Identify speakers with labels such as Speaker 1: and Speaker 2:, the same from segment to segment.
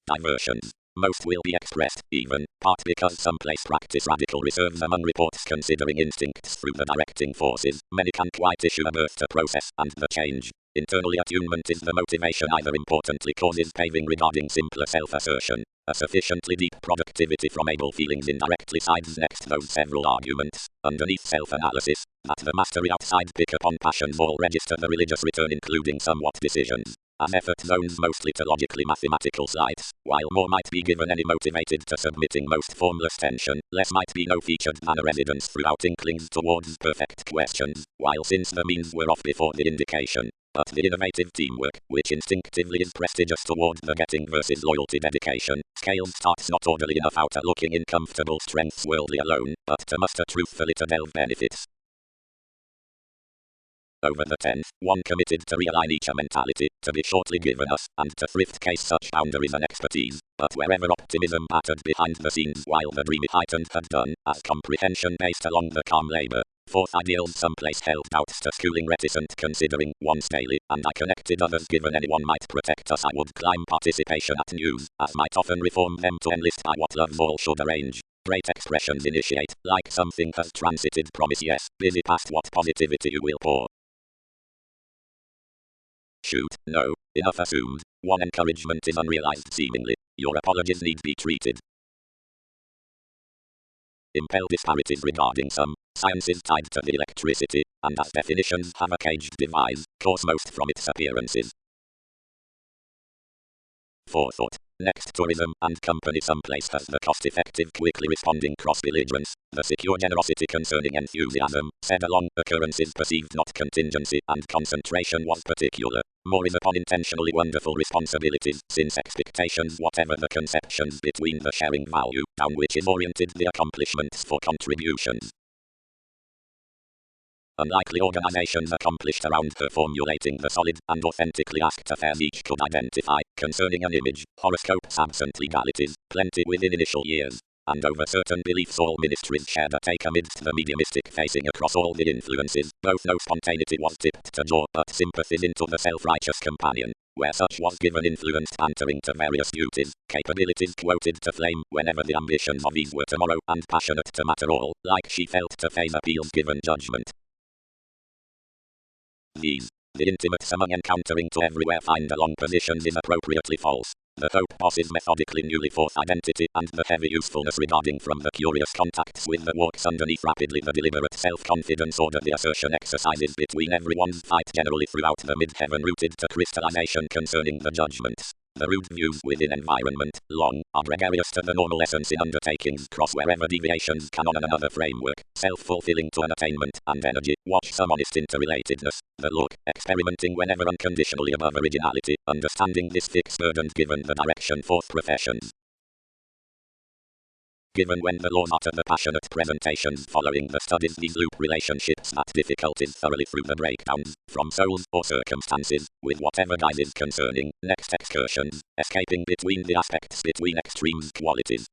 Speaker 1: diversions. Most will be expressed, even, part because some place practice radical reserves among reports considering instincts through the directing forces. Many can quite issue a birth to process and the change. Internally attunement is the motivation either importantly causes paving regarding simpler self-assertion. A sufficiently deep productivity from able feelings indirectly sides next those several arguments, underneath self-analysis, that the mastery outside pick up on passions all register the religious return including somewhat decisions, as effort zones mostly to logically mathematical slides, while more might be given any motivated to submitting most formless tension, less might be no featured than a residence throughout inklings towards perfect questions, while since the means were off before the indication. But the innovative teamwork, which instinctively is prestigious toward the getting versus loyalty dedication, scales starts not orderly enough out at looking in comfortable strengths worldly alone, but to muster truthfully to delve benefits. Over the 10th, one committed to realign each a mentality, to be shortly given us, and to thrift case such boundaries and expertise, but wherever optimism battered behind the scenes while the dreamy heightened had done, as comprehension based along the calm labor. Fourth ideals someplace held doubts to schooling reticent considering once daily, and I connected others given anyone might protect us I would climb participation at news, as might often reform them to enlist by what loves all should arrange. Great expressions initiate, like something has transited promise yes, busy past what positivity you will pour. Shoot, no, enough assumed, one encouragement is unrealized seemingly, your apologies need be treated. Impel disparities regarding some sciences tied to the electricity, and as definitions have a caged device, course most from its appearances. Forethought. Next tourism and company someplace has the cost-effective quickly responding cross-belligerence, the secure generosity concerning enthusiasm, said along occurrences perceived not contingency and concentration was particular. More is upon intentionally wonderful responsibilities, since expectations whatever the conceptions between the sharing value, down which is oriented the accomplishments for contributions. Unlikely organizations accomplished around her formulating the solid and authentically asked affairs each could identify, concerning an image, horoscopes absent legalities, plenty within initial years, and over certain beliefs all ministries shared a take amidst the mediumistic facing across all the influences, both no spontaneity was tipped to jaw but sympathies into the self-righteous companion, where such was given influenced answering to various duties, capabilities quoted to flame whenever the ambitions of these were tomorrow and passionate to matter all, like she felt to phase appeals given judgment. These, the intimates among encountering to everywhere find along positions is appropriately false. The hope bosses methodically newly forth identity and the heavy usefulness regarding from the curious contacts with the walks underneath rapidly the deliberate self-confidence order the assertion exercises between everyone's fight generally throughout the mid-heaven rooted to crystallization concerning the judgments. The rude views within environment, long, are gregarious to the normal essence in undertakings cross wherever deviations can on another framework, self-fulfilling to an attainment and energy, watch some honest interrelatedness, the look, experimenting whenever unconditionally above originality, understanding this fixed burden given the direction forth professions. Given when the laws are to the passionate presentations following the studies these loop relationships that difficulties thoroughly through the breakdowns, from souls or circumstances, with whatever guises concerning, next excursions, escaping between the aspects between extremes qualities.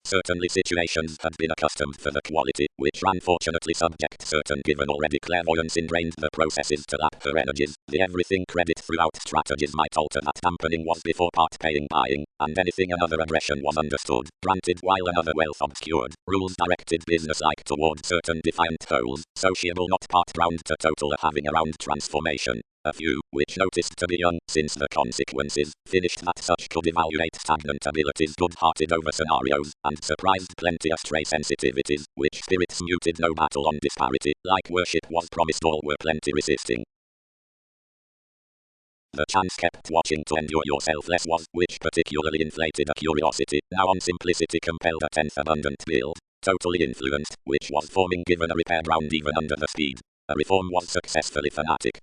Speaker 1: Certainly situations had been accustomed for the quality, which unfortunately subject certain given already clairvoyance ingrained the processes to lap her energies, the everything credit throughout strategies might alter that dampening was before part paying buying, and anything another aggression was understood, granted while another wealth obscured, rules directed business-like toward certain defiant goals, sociable not part ground to total a having around transformation. A few, which noticed to be young, since the consequences, finished that such could evaluate stagnant abilities good-hearted over scenarios, and surprised plenty astray sensitivities, which spirits muted no battle on disparity, like worship was promised all were plenty resisting. The chance kept watching to endure yourself less was, which particularly inflated a curiosity, now on simplicity compelled a 10th abundant build, totally influenced, which was forming given a repair ground even under the speed. A reform was successfully fanatic.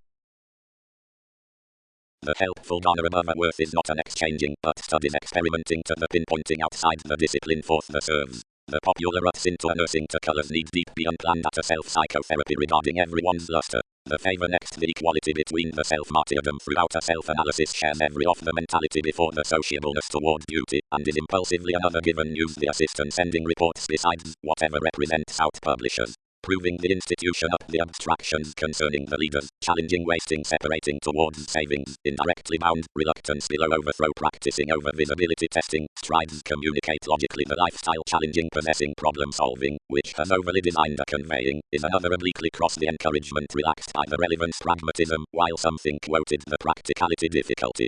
Speaker 1: The helpful donor above a worth is not an exchanging, but studies experimenting to the pinpointing outside the discipline forth the serves. The popular ruts into a nursing to colors need deep be unplanned at a self-psychotherapy regarding everyone's luster. The favor next the equality between the self-martyrdom throughout a self-analysis shares every off the mentality before the sociableness toward duty, and is impulsively another given news the assistant sending reports besides whatever represents out publishers. improving the institution up the abstractions concerning the leaders, challenging wasting separating towards savings, indirectly bound, reluctance below overthrow practicing over visibility testing, strides communicate logically the lifestyle challenging possessing problem solving, which has overly designed a conveying, is another obliquely cross the encouragement relaxed by the relevance pragmatism, while something quoted the practicality difficulty.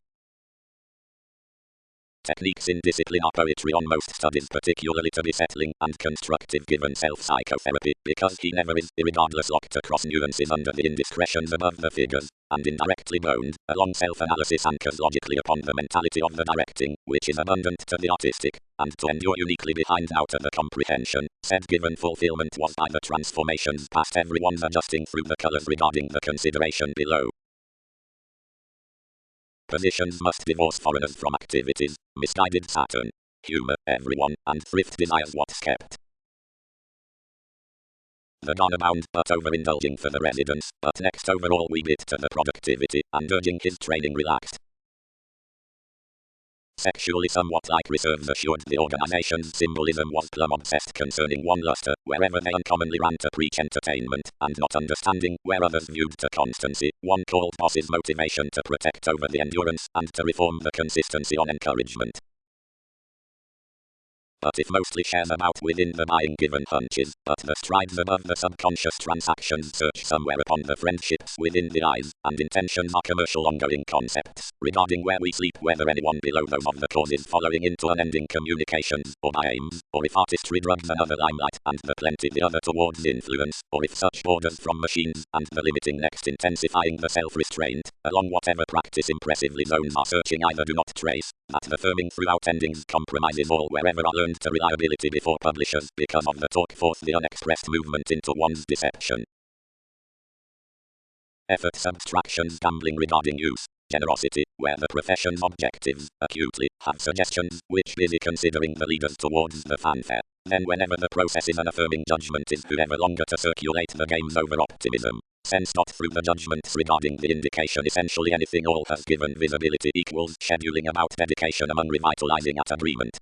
Speaker 1: Techniques in discipline are poetry on most studies particularly to be settling and constructive given self-psychotherapy, because he never is, irregardless locked across nuances under the indiscretions above the figures, and indirectly bound, along self-analysis anchors logically upon the mentality of the directing, which is abundant to the artistic, and to endure uniquely behind now to the comprehension, said given fulfillment was by the transformations past everyone's adjusting through the colors regarding the consideration below. Positions must divorce foreigners from activities, misguided Saturn, humor, everyone, and thrift desires what's kept. The don abound, but overindulging for the residents, but next overall we bit to the productivity, and urging his training relaxed. Sexually somewhat like reserves assured the organization's symbolism was plumb obsessed concerning one luster, wherever they uncommonly ran to preach entertainment, and not understanding where others viewed to constancy, one called boss's motivation to protect over the endurance, and to reform the consistency on encouragement. But if mostly shares about within the buying given hunches, but the strides above the subconscious transactions search somewhere upon the friendships within the eyes, and intentions are commercial ongoing concepts, regarding where we sleep whether anyone below those of the causes following into unending communications, or by aims, or if artistry drugs another limelight, and the plenty the other towards influence, or if such borders from machines, and the limiting next intensifying the self-restraint, along whatever practice impressively zones are searching either do not trace, that the firming throughout endings compromises all wherever are learned to reliability before publishers because of the talk forth the unexpressed movement into one's deception. Effort subtractions gambling regarding use, generosity, where the profession's objectives, acutely, have suggestions, which busy considering the leaders towards the fanfare. Then whenever the process is an affirming judgment is whoever longer to circulate the game's over optimism. Sense not through the judgments regarding the indication essentially anything all has given visibility equals scheduling about dedication among revitalizing at agreement.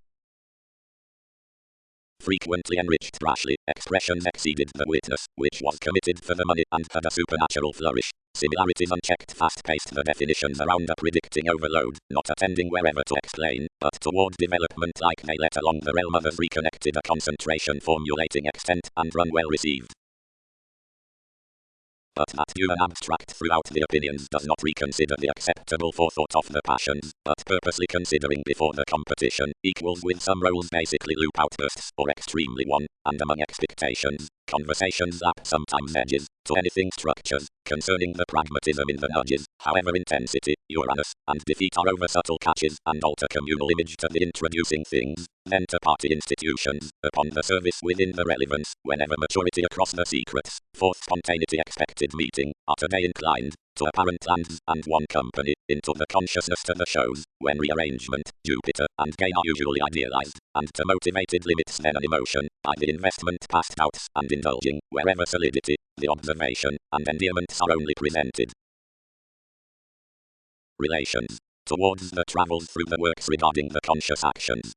Speaker 1: Frequently enriched rashly, expressions exceeded the witness, which was committed for the money and had a supernatural flourish. Similarities unchecked fast-paced the definitions around a predicting overload, not attending wherever to explain, but toward development like they let along the realm others reconnected a concentration formulating extent and run well received. But that due and abstract throughout the opinions does not reconsider the acceptable forethought of the passions, but purposely considering before the competition, equals with some roles basically loop outbursts, or extremely one, and among expectations, conversations lap sometimes edges, to anything structures, concerning the pragmatism in the nudges, however intensity, Uranus, and defeat are over subtle catches, and alter communal image to the introducing things, then to party institutions, upon the service within the relevance, whenever maturity across the secrets, fourth spontaneity expected meeting, are today inclined, to apparent lands, and one company, into the consciousness to the shows, when rearrangement, Jupiter, and gain are usually idealized, and to motivated limits then an emotion, by the investment past doubts, and indulging, wherever solidity, the observation, and endearments are only presented. Relations. Towards the travels through the works regarding the conscious actions.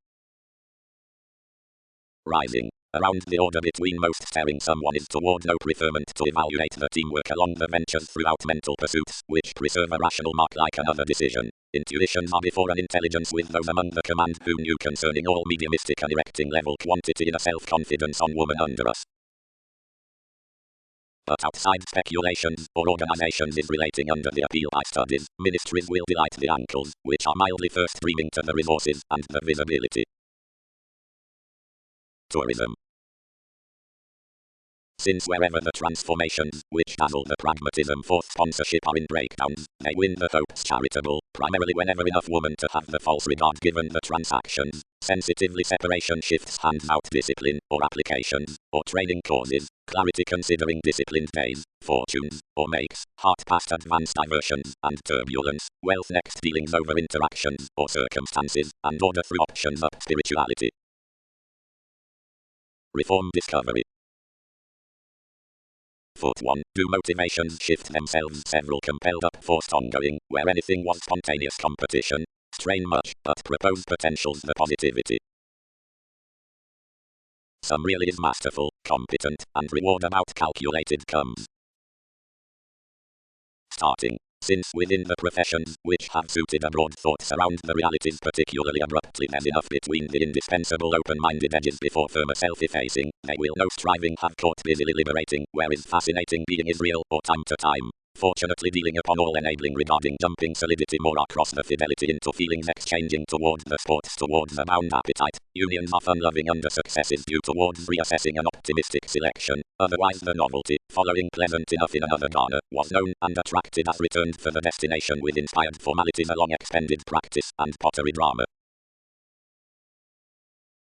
Speaker 1: Rising. Around the order between most steering someone is toward no preferment to evaluate the teamwork along the ventures throughout mental pursuits, which preserve a rational mark like another decision. Intuitions are before an intelligence with those among the command who knew concerning all mediumistic and erecting level quantity in a self-confidence on woman under us. But outside speculations, or organizations is relating under the appeal by studies, ministries will delight the ankles, which are mildly first dreaming to the resources, and the visibility. Tourism. Since wherever the transformations, which dazzle the pragmatism for sponsorship are in breakdowns, they win the hopes charitable, primarily whenever enough woman to have the false regard given the transactions, sensitively separation shifts hands out discipline, or applications, or training causes, clarity considering disciplined days, fortunes, or makes, heart past advanced diversions, and turbulence, wealth next dealings over interactions, or circumstances, and order through options up spirituality. Reform discovery. Foot 1. Do motivations shift themselves several compelled up forced ongoing, where anything was spontaneous competition? Strain much, but propose potentials the positivity. Some really is masterful, competent, and reward about calculated comes. Starting. Since within the professions which have suited a broad thoughts around the realities particularly abruptly there's enough between the indispensable open-minded edges before firmer self-effacing, they will no striving have caught busily liberating, whereas fascinating being is real, or time to time. Fortunately dealing upon all enabling regarding jumping solidity more across the fidelity into feelings exchanging towards the sports towards a bound appetite, unions are fun-loving under successes due towards reassessing an optimistic selection, otherwise the novelty, following pleasant enough in another garner, was known and attracted as returned for the destination with inspired formalities a long expended practice and pottery drama.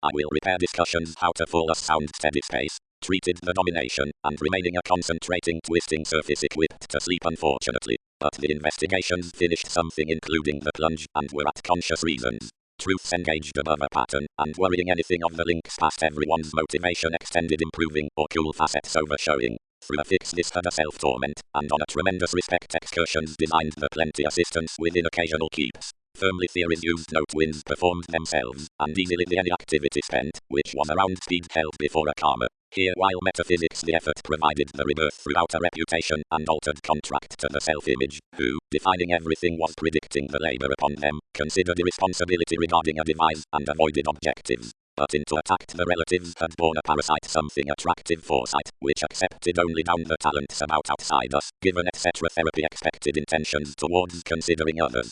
Speaker 1: I will repair discussions how to fall a sound steady space, treated the domination, and remaining a concentrating twisting surface equipped to sleep unfortunately, but the investigations finished something including the plunge and were at conscious reasons. Truths engaged above a pattern, and worrying anything of the links past everyone's motivation extended improving or cool facets overshowing. Through a fix this had a self-torment, and on a tremendous respect excursions designed the plenty assistance within occasional keeps. Firmly theories used no twins performed themselves, and easily the any activity spent, which was around speed held before a karma. Here while metaphysics the effort provided the rebirth throughout a reputation and altered contract to the self-image, who, defining everything was predicting the labor upon them, considered irresponsibility regarding a device and avoided objectives. But into attacked the relatives had borne a parasite something attractive foresight, which accepted only down the talents about outside us, given etc. therapy expected intentions towards considering others.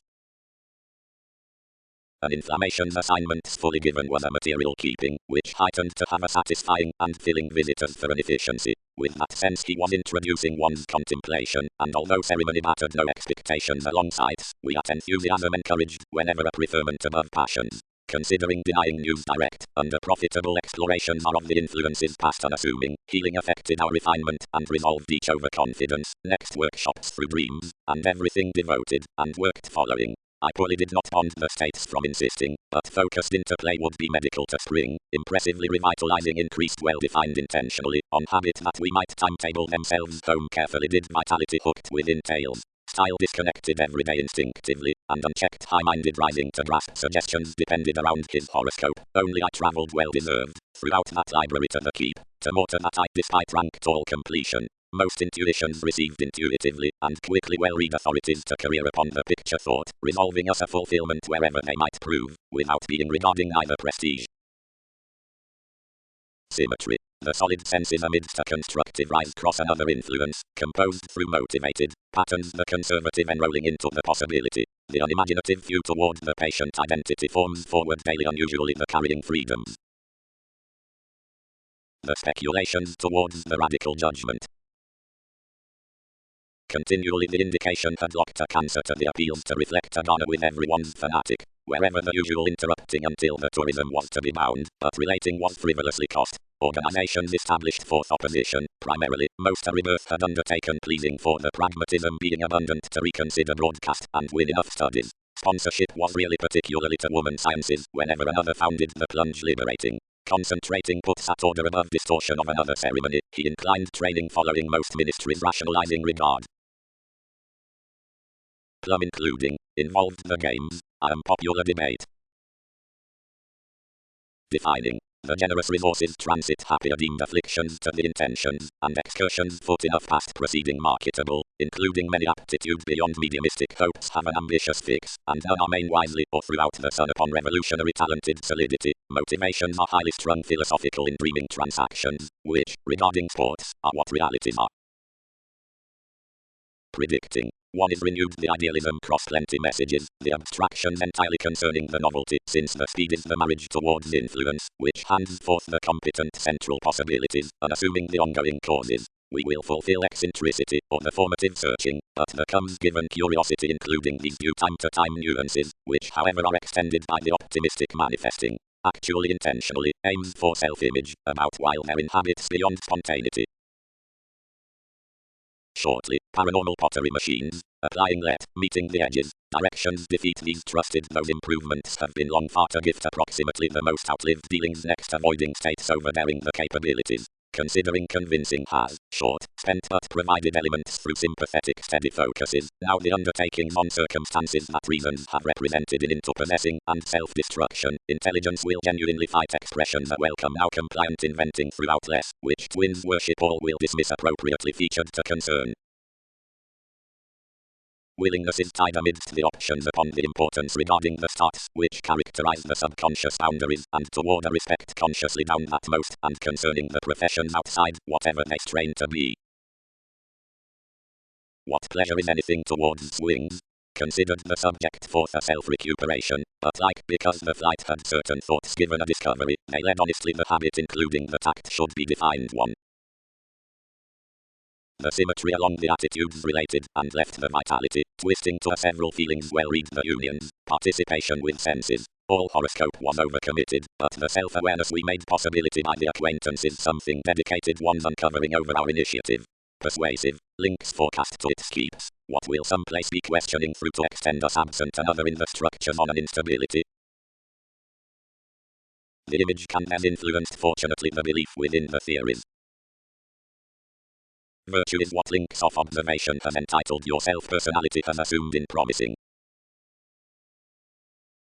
Speaker 1: An inflammation's assignments fully given was a material keeping, which heightened to have a satisfying and filling visitors for an efficiency. With that sense he was introducing one's contemplation, and although ceremony mattered no expectations alongside, we at enthusiasm encouraged whenever a preferment above passions. Considering denying news direct, under profitable explorations are of the influences past unassuming, healing affected our refinement and resolved each overconfidence, next workshops through dreams, and everything devoted, and worked following. I poorly did not bond the states from insisting, but focused interplay would be medical to spring, impressively revitalizing increased well-defined intentionally, on habit that we might timetable themselves home carefully did vitality hooked within tails. Style disconnected everyday instinctively, and unchecked high-minded rising to grasp suggestions depended around his horoscope, only I travelled well-deserved, throughout that library to the keep, to more to that I despite ranked all completion. Most intuitions received intuitively, and quickly well-read authorities to career upon the picture thought, resolving us a fulfillment wherever they might prove, without being regarding either prestige. Symmetry. The solid senses amidst a constructive rise cross another influence, composed through motivated patterns the conservative enrolling into the possibility. The unimaginative view toward the patient identity forms forward daily unusually the carrying freedoms. The speculations towards the radical judgment. Continually the indication had locked a cancer to the appeals to reflect a garner with everyone's fanatic, wherever the usual interrupting until the tourism was to be bound, but relating was frivolously cost. Organizations established forth opposition, primarily, most a rebirth had undertaken pleasing for the pragmatism being abundant to reconsider broadcast and win enough studies. Sponsorship was really particularly to woman sciences, whenever another founded the plunge liberating. Concentrating puts that order above distortion of another ceremony, he inclined training following most ministries rationalizing regard. Plum including, involved the games, unpopular debate. Defining. The generous resources transit happier deemed afflictions to the intentions, and excursions foot enough past proceeding marketable, including many aptitude beyond mediumistic hopes have an ambitious fix, and none are main wisely or throughout the sun upon revolutionary talented solidity. Motivations are highly strung philosophical in dreaming transactions, which, regarding sports, are what realities are. Predicting. One is renewed the idealism cross plenty messages, the abstractions entirely concerning the novelty, since the speed is the marriage towards influence, which hands forth the competent central possibilities, unassuming the ongoing causes. We will fulfill eccentricity, or the formative searching, but the comes given curiosity including these due time to time nuances, which however are extended by the optimistic manifesting. Actually intentionally, aims for self-image, about while there inhabits beyond spontaneity. Shortly, paranormal pottery machines, applying let, meeting the edges, directions defeat these trusted those improvements have been long far to gift approximately the most outlived dealings next avoiding states overbearing the capabilities. Considering convincing has, short, spent but provided elements through sympathetic steady focuses, now the undertakings on circumstances that reasons have represented in into possessing, and self-destruction, intelligence will genuinely fight expressions are welcome now compliant inventing throughout less, which twins worship all will dismiss appropriately featured to concern. Willingness is tied amidst the options upon the importance regarding the starts, which characterize the subconscious boundaries, and toward a respect consciously down that most, and concerning the professions outside, whatever they strain to be. What pleasure is anything towards swings? Considered the subject for the self-recuperation, but like because the flight had certain thoughts given a discovery, they led honestly the habit including the tact should be defined one. The symmetry along the attitudes related, and left the vitality, twisting to a several feelings well read the unions, participation with senses. All horoscope was overcommitted, but the self-awareness we made possibility by the acquaintances something dedicated ones uncovering over our initiative. Persuasive, links forecast to its keeps. What will someplace be questioning through to extend us absent another in the structures on an instability? The image can have influenced fortunately the belief within the theories. Virtue is what links of observation has entitled your self-personality has assumed in promising.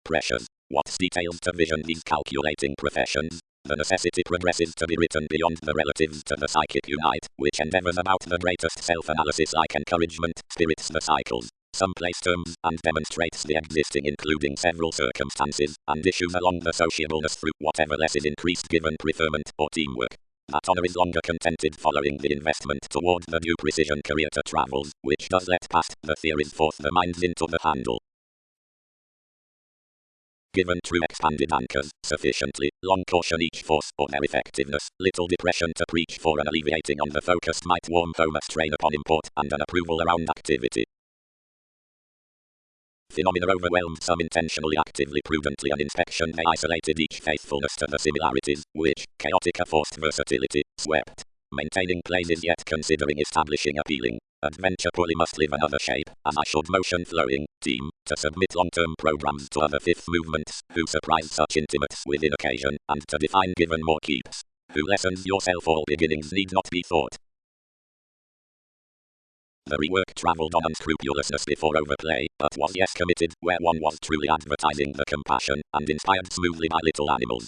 Speaker 1: Pressures. What's details to vision these calculating professions? The necessity progresses to be written beyond the relatives to the psychic unite, which endeavors about the greatest self-analysis like encouragement, spirits the cycles, someplace terms, and demonstrates the existing including several circumstances, and issues along the sociableness through whatever less is increased given preferment or teamwork. That honor is longer contented following the investment toward the due precision career to travels, which does let past the theories forth the minds into the handle. Given true expanded anchors, sufficiently, long caution each force or their effectiveness, little depression to preach for and alleviating on the focused might warm home a strain upon import and an approval around activity. Phenomena overwhelmed some intentionally actively prudently and inspection they isolated each faithfulness to the similarities, which, chaotic a forced versatility, swept. Maintaining plays is yet considering establishing appealing. Adventure poorly must live another shape, as I should motion flowing, team, to submit long-term programs to other fifth movements, who surprise such intimates within occasion, and to define given more keeps. Who lessons yourself all beginnings need not be thought. The rework travelled on unscrupulousness before overplay, but was yes committed, where one was truly advertising the compassion, and inspired smoothly by little animals.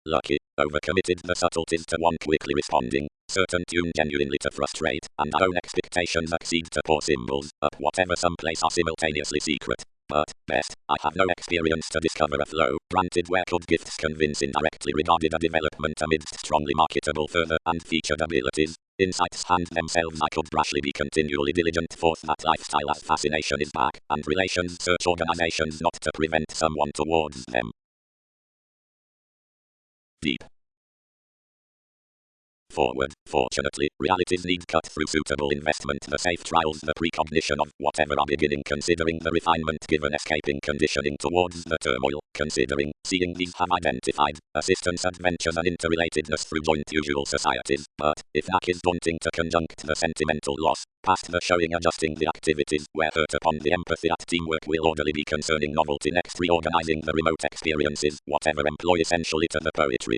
Speaker 1: Lucky, overcommitted the subtleties to one quickly responding, certain tune genuinely to frustrate, and our own expectations exceed to poor symbols, up whatever someplace are simultaneously secret. But, best, I have no experience to discover a flow, granted where could gifts convince indirectly regarded a development amidst strongly marketable further and featured abilities. Insights hand themselves I could brashly be continually diligent forth that lifestyle as fascination is back, and relations search organizations not to prevent someone towards them. Deep. Forward, fortunately, realities need cut through suitable investment the safe trials the precognition of whatever are beginning considering the refinement given escaping conditioning towards the turmoil, considering, seeing these have identified, assistance adventures and interrelatedness through joint usual societies, but, if that is daunting to conjunct the sentimental loss, past the showing adjusting the activities where hurt upon the empathy at teamwork will orderly be concerning novelty next reorganizing the remote experiences, whatever employ essentially to the poetry.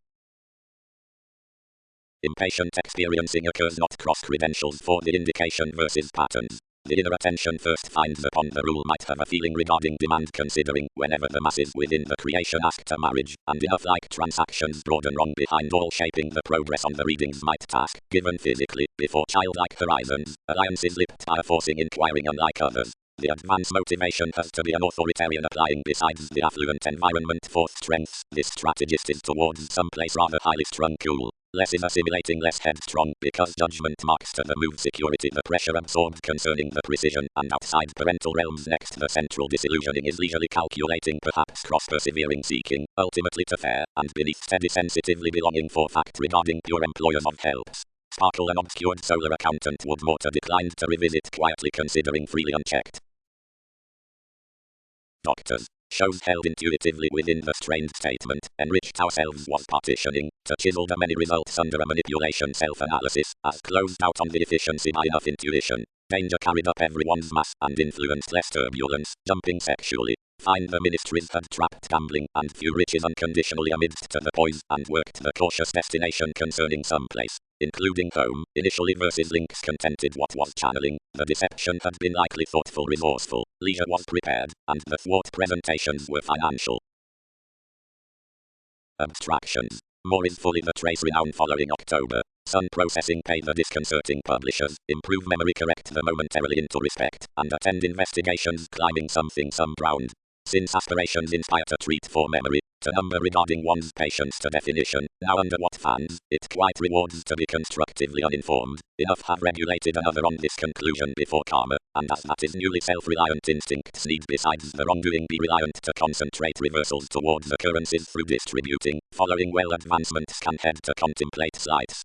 Speaker 1: Impatient experiencing occurs not cross-credentials for the indication versus patterns. The inner attention first finds upon the rule might have a feeling regarding demand considering whenever the masses within the creation ask to marriage, and enough like transactions broad and wrong behind all shaping the progress on the readings might task, given physically, before childlike horizons, alliances lipped by a forcing inquiring unlike others. The advance motivation has to be an authoritarian applying besides the affluent environment forth strengths. This strategist is towards someplace rather highly strung cool. Less is assimilating less headstrong because judgment marks to the move security the pressure absorbed concerning the precision and outside parental realms next the central disillusioning is leisurely calculating perhaps cross-persevering seeking, ultimately to fair, and beneath steady sensitively belonging for fact regarding pure employers of helps. Sparkle an obscured solar accountant would more to decline to revisit quietly considering freely unchecked. Doctors. Shows held intuitively within the strained statement, enriched ourselves was partitioning, to chisel the many results under a manipulation self-analysis, as closed out on the efficiency by enough intuition. Danger carried up everyone's mass and influenced less turbulence, jumping sexually. Find the ministries had trapped gambling and few riches unconditionally amidst to the poise and worked the cautious destination concerning some place, including home, initially versus links contented what was channeling, the deception had been likely thoughtful resourceful, leisure was prepared, and the thwart presentations were financial. Abstractions. More is fully the trace renown following October. Sun processing pay the disconcerting publishers, improve memory correct the momentarily into respect, and attend investigations climbing something some ground. Since aspirations inspire to treat for memory, to number regarding one's patience to definition, now under what fans, it quite rewards to be constructively uninformed. Enough have regulated another on this conclusion before karma, and as that is newly self-reliant instincts need besides the wrongdoing be reliant to concentrate reversals towards occurrences through distributing, following well advancements can head to contemplate slights.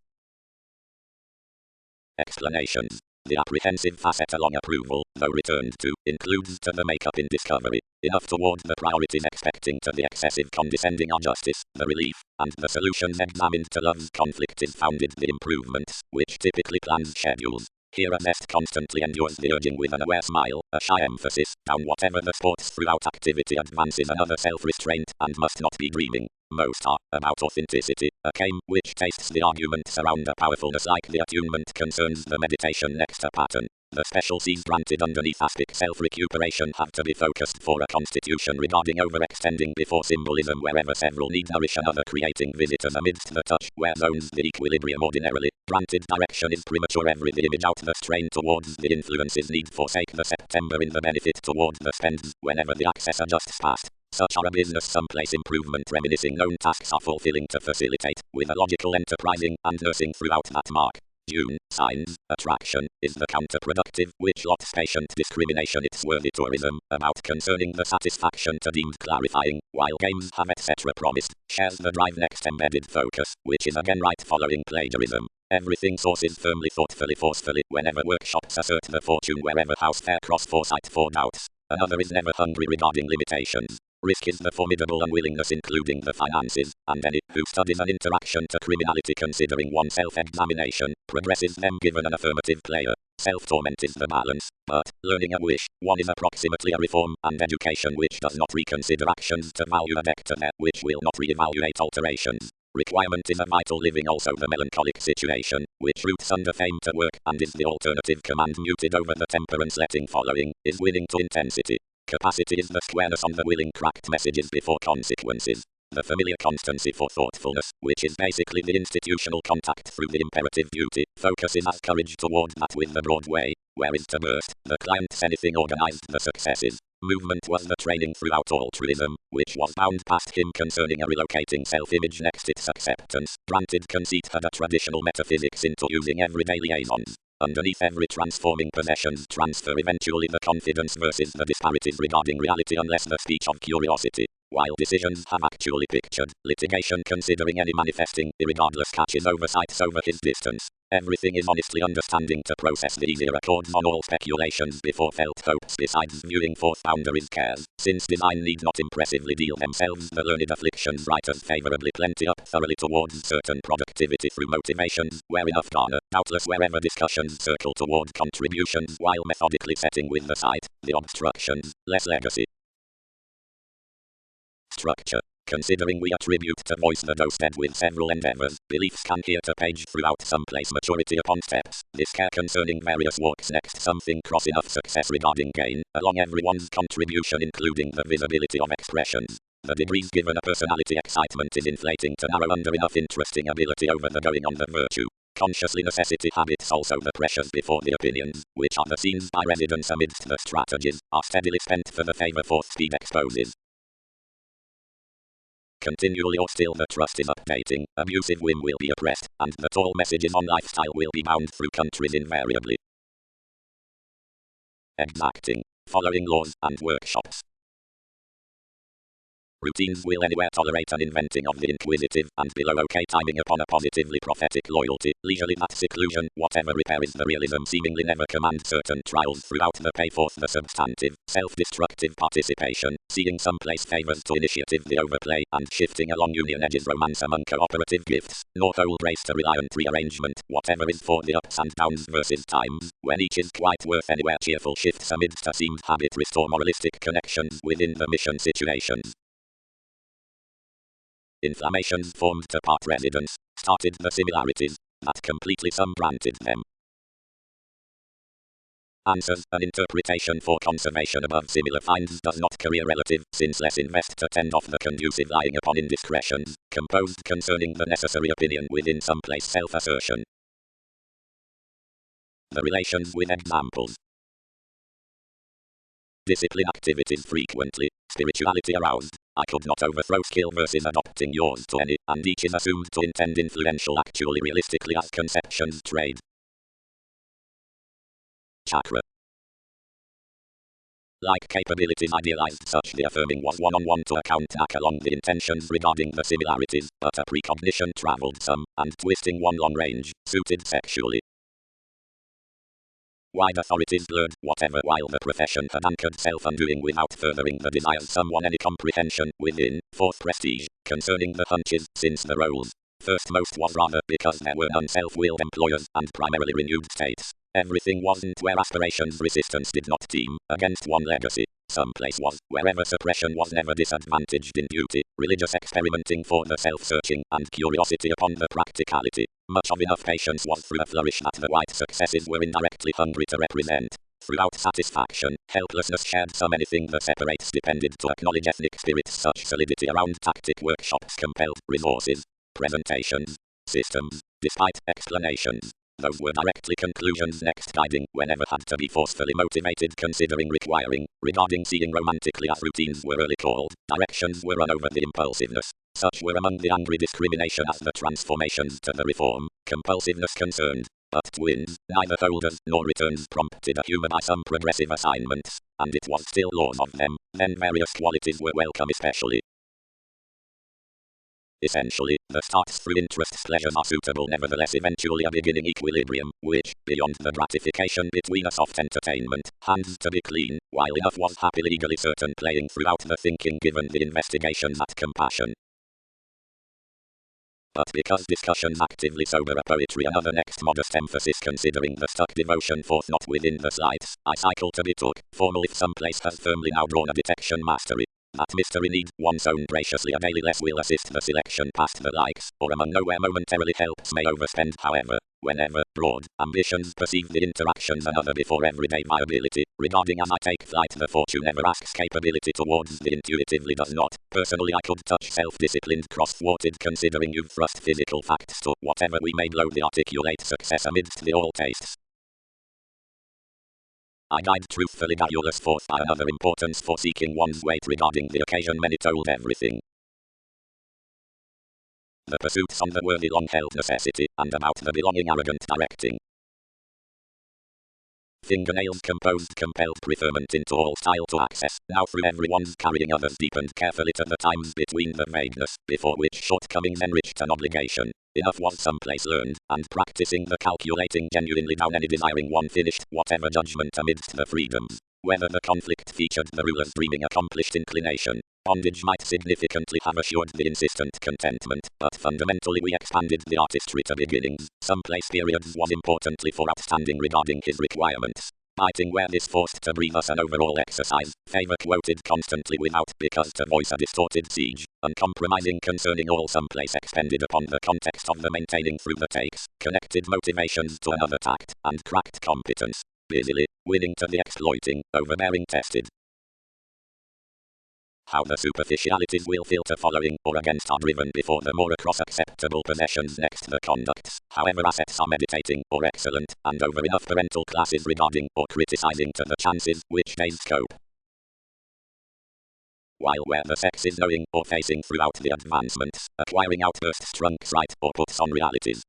Speaker 1: Explanations. The apprehensive facet along approval, though returned to, includes to the makeup in discovery, enough toward the priorities expecting to the excessive condescending of justice, the relief, and the solutions examined to love's conflict is founded the improvements, which typically plans schedules. Here a zest constantly endures the urging with an aware smile, a shy emphasis, down whatever the sports throughout activity advances another self-restraint and must not be dreaming. Most are about authenticity, a game which tastes the arguments around a powerfulness like the attunement concerns the meditation next a pattern. The specialties granted underneath aspic self-recuperation have to be focused for a constitution regarding overextending before symbolism wherever several need nourish another creating visitors amidst the touch where zones the equilibrium ordinarily. Granted direction is premature every the image out the strain towards the influences need forsake the September in the benefit towards the spends whenever the access adjusts past. Such are a business someplace improvement reminiscing known tasks are fulfilling to facilitate, with a logical enterprising and nursing throughout that mark. June, signs, attraction, is the counterproductive, which lots patient discrimination its worthy tourism, about concerning the satisfaction to deemed clarifying, while games have etc. promised, shares the drive next embedded focus, which is again right following plagiarism. Everything sources firmly thoughtfully forcefully, whenever workshops assert the fortune wherever house fair cross foresight for doubts. Another is never hungry regarding limitations. Risk is the formidable unwillingness including the finances, and any who studies an interaction to criminality considering one self-examination, progresses them given an affirmative player. Self-torment is the balance, but, learning a wish, one is approximately a reform, and education which does not reconsider actions to value a vector there, which will not re-evaluate alterations. Requirement is a vital living also the melancholic situation, which roots under fame to work, and is the alternative command muted over the temperance letting following, is winning to intensity. Capacity is the squareness on the willing cracked messages before consequences. The familiar constancy for thoughtfulness, which is basically the institutional contact through the imperative duty, focuses as courage toward that with the broad way, where is to burst, the client's anything organized the successes. Movement was the training throughout altruism, which was bound past him concerning a relocating self-image next its acceptance. Granted conceit had a traditional metaphysics into using everyday liaisons. Underneath every transforming possessions transfer eventually the confidence versus the disparities regarding reality unless the speech of curiosity. While decisions have actually pictured, litigation considering any manifesting, irregardless catches oversights over his distance. Everything is honestly understanding to process the easier accords on all speculations before felt hopes besides viewing forth boundaries cares, since design need not impressively deal themselves the learned afflictions writers favourably plenty up thoroughly towards certain productivity through motivations, where enough garner, doubtless wherever discussions circle toward contributions while methodically setting with the sight, the obstructions, less legacy. Structure. Considering we attribute to voice the dosed with several endeavors, beliefs can here to page throughout someplace maturity upon steps, this care concerning various walks next something cross enough success regarding gain, along everyone's contribution including the visibility of expressions. The degrees given a personality excitement is inflating to narrow under enough interesting ability over the going on the virtue. Consciously necessity habits also the pressures before the opinions, which are the scenes by residence amidst the strategies, are steadily spent for the favor forth speed exposes. Continually or still the trust is updating, abusive whim will be oppressed, and the tall messages on lifestyle will be bound through countries invariably. Exacting. Following laws and workshops. Routines will anywhere tolerate an inventing of the inquisitive, and below okay timing upon a positively prophetic loyalty, leisurely that seclusion, whatever repair is the realism seemingly never command certain trials throughout the pay forth the substantive, self-destructive participation, seeing some place favors to initiative the overplay, and shifting along union edges romance among cooperative gifts, nor whole race to reliant rearrangement, whatever is for the ups and downs versus times, when each is quite worth anywhere cheerful shifts amidst a seemed habit restore moralistic connections within the mission situations. Inflammations formed to part residence, started the similarities, that completely granted them. Answers, an interpretation for conservation above similar finds does not career relative, since less invest to tend off the conducive lying upon indiscretions, composed concerning the necessary opinion within some place self-assertion. The relations with examples. Discipline activities frequently, spirituality aroused. I could not overthrow skill versus adopting yours to any, and each is assumed to intend influential actually realistically as conceptions trade. Chakra. Like capabilities idealized such the affirming was one-on-one to account back along the intentions regarding the similarities, but a precognition traveled some, and twisting one long range, suited sexually. Wide authorities blurred whatever while the profession had anchored self-undoing without furthering the desires someone any comprehension within, fourth prestige, concerning the hunches, since the roles. First most was rather because there were none self-willed employers and primarily renewed states. Everything wasn't where aspirations resistance did not team against one legacy. Some place was wherever suppression was never disadvantaged in duty, religious experimenting for the self-searching and curiosity upon the practicality. Much of enough patience was through a flourish that the white successes were indirectly hungry to represent. Throughout satisfaction, helplessness shared some anything that separates depended to acknowledge ethnic spirits such solidity around tactic workshops compelled resources, presentations, systems, despite explanations. Those were directly conclusions next guiding whenever had to be forcefully motivated considering requiring, regarding seeing romantically as routines were early called, directions were run over the impulsiveness. Such were among the angry discrimination as the transformations to the reform, compulsiveness concerned. But twins, neither holders nor returns prompted a humor by some progressive assignments, and it was still laws of them, then various qualities were welcome especially. Essentially, the starts through interests pleasures are suitable nevertheless eventually a beginning equilibrium, which, beyond the gratification between a soft entertainment, hands to be clean, while enough was happily legally certain playing throughout the thinking given the investigations at compassion. But because discussions actively sober a poetry another next modest emphasis considering the stuck devotion forth not within the slights, I cycle to be took, formal if some place has firmly now drawn a detection mastery. That mystery need one's own graciously a daily less will assist the selection past the likes, or among nowhere momentarily helps may overspend however, whenever, broad, ambitions perceive the interactions another before everyday viability, regarding as I take flight the fortune never asks capability towards the intuitively does not, personally I could touch self-disciplined cross-thwarted considering you've thrust physical facts to whatever we may blow the articulate success amidst the all tastes. I died truthfully garrulous forth by another importance for seeking one's weight regarding the occasion many told everything. The pursuits on the worthy long-held necessity, and about the belonging arrogant directing. Fingernails composed compelled preferment into all style to access, now through everyone's carrying others deepened carefully to the times between the vagueness, before which shortcomings enriched an obligation. Enough was someplace learned, and practicing the calculating genuinely down any desiring one finished, whatever judgment amidst the freedoms. Whether the conflict featured the ruler's dreaming accomplished inclination, bondage might significantly have assured the insistent contentment, but fundamentally we expanded the artistry to beginnings. Some place periods was importantly for outstanding regarding his requirements. Biting where this forced to breathe us an overall exercise, favor quoted constantly without because to voice a distorted siege, uncompromising concerning all someplace expended upon the context of the maintaining through the takes, connected motivations to another tact, and cracked competence, busily, winning to the exploiting, overbearing tested. How the superficialities will filter following or against are driven before the more across acceptable possessions next the conducts, however assets are meditating or excellent, and over enough parental classes regarding or criticizing to the chances which day's scope. While where the sex is knowing or facing throughout the advancements, acquiring outbursts trunks right or puts on realities.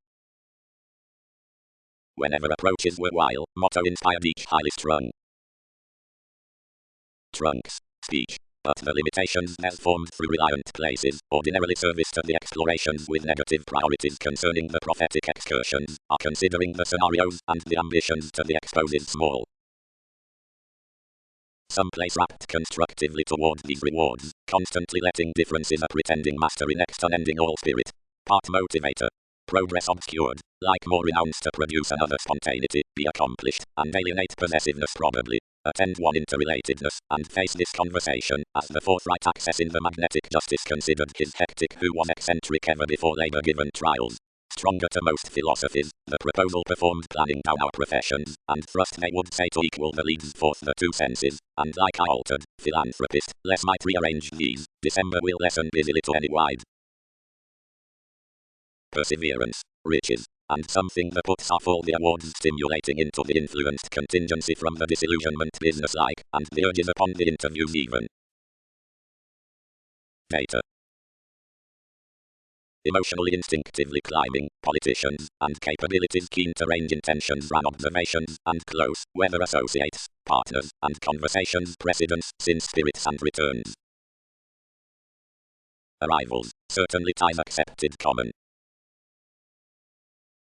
Speaker 1: Whenever approaches were while, motto inspired each highly strung. Trunks, speech. but the limitations thus formed through reliant places ordinarily service to the explorations with negative priorities concerning the prophetic excursions, are considering the scenarios and the ambitions to the exposed small. Some place rapt constructively toward these rewards, constantly letting differences a pretending mastery next unending all spirit. Part motivator. Progress obscured, like more renounced to produce another spontaneity, be accomplished, and alienate possessiveness probably. Attend one interrelatedness, and face this conversation, as the forthright access in the magnetic justice considered his hectic who was eccentric ever before labor given trials. Stronger to most philosophies, the proposal performed planning down our professions, and thrust they would say to equal the leads forth the two senses, and like our altered philanthropist, less might rearrange these, December will lessen busily to any wide. Perseverance, riches, and something that puts off all the awards stimulating into the influenced contingency from the disillusionment businesslike, and the urges upon the interviews even. Data. Emotionally instinctively climbing, politicians, and capabilities keen to range intentions ran observations, and close, whether associates, partners, and conversations precedents, since spirits and returns. Arrivals, certainly ties accepted common.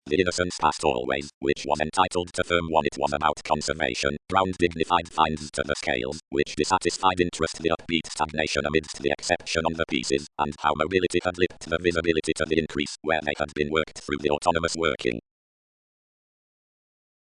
Speaker 1: The innocence past always, which was entitled to firm one it was about conservation, round dignified finds to the scales, which dissatisfied interest the upbeat stagnation amidst the exception on the pieces, and how mobility had lipped the visibility to the increase, where they had been worked through the autonomous working.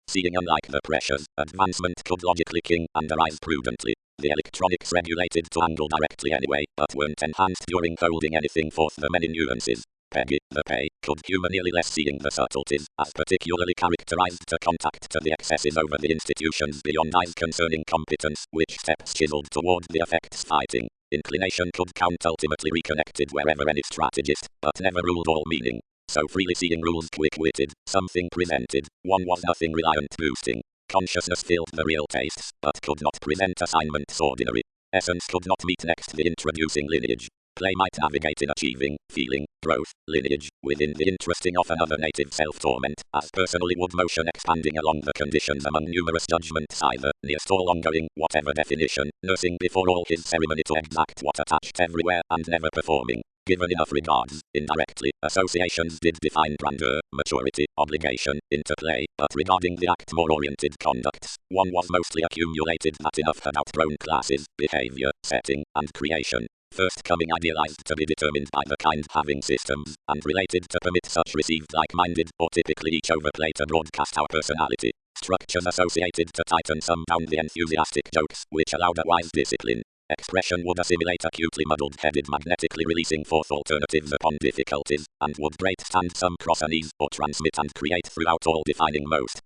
Speaker 1: Seeing unlike the pressures, advancement could logically king, and arise prudently. The electronics regulated to angle directly anyway, but weren't enhanced during holding anything forth the many nuances. Peggy, the pay, could humanly less seeing the subtleties, as particularly characterized to contact to the excesses over the institutions beyond eyes concerning competence, which steps chiseled toward the effects fighting. Inclination could count ultimately reconnected wherever any strategist, but never ruled all meaning. So freely seeing rules quick-witted, something presented, one was nothing reliant boosting. Consciousness filled the real tastes, but could not present assignments ordinary. Essence could not meet next the introducing lineage. Play might navigate in achieving, feeling, growth, lineage, within the interesting of another native self-torment, as personally would motion expanding along the conditions among numerous judgments either, nearest all ongoing, whatever definition, nursing before all his ceremony to exact what attached everywhere, and never performing. Given enough regards, indirectly, associations did define grandeur, maturity, obligation, interplay, but regarding the act more oriented conducts, one was mostly accumulated that enough had outgrown classes, behavior, setting, and creation. First coming idealized to be determined by the kind having systems, and related to permit such received like-minded, or typically each overplay to broadcast our personality. Structures associated to tighten some down the enthusiastic jokes, which allowed a wise discipline. Expression would assimilate acutely muddled-headed magnetically releasing forth alternatives upon difficulties, and would great stand some cross unease, or transmit and create throughout all defining most.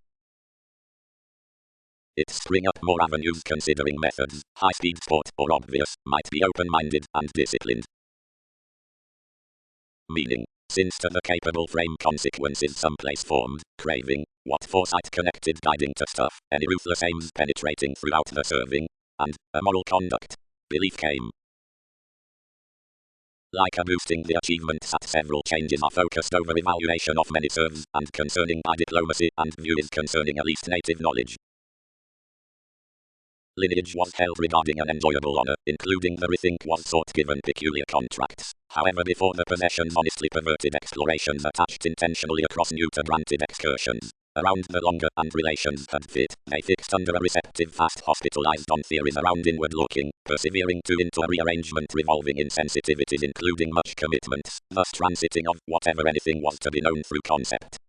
Speaker 1: It spring up more avenues considering methods, high-speed sport or obvious, might be open-minded and disciplined. Meaning, since to the capable frame consequences someplace formed, craving, what foresight connected guiding to stuff, any ruthless aims penetrating throughout the serving, and, a moral conduct, belief came. Like a boosting the achievements at several changes are focused over evaluation of many serves, and concerning by diplomacy, and view is concerning at least native knowledge. Lineage was held regarding an enjoyable honor, including the rethink was sought given peculiar contracts. However, before the possessions honestly perverted explorations attached intentionally across new to granted excursions. Around the longer and relations had fit, they fixed under a receptive fast hospitalized on theories around inward looking, persevering to into a rearrangement revolving in sensitivities including much commitments, thus transiting of whatever anything was to be known through concept.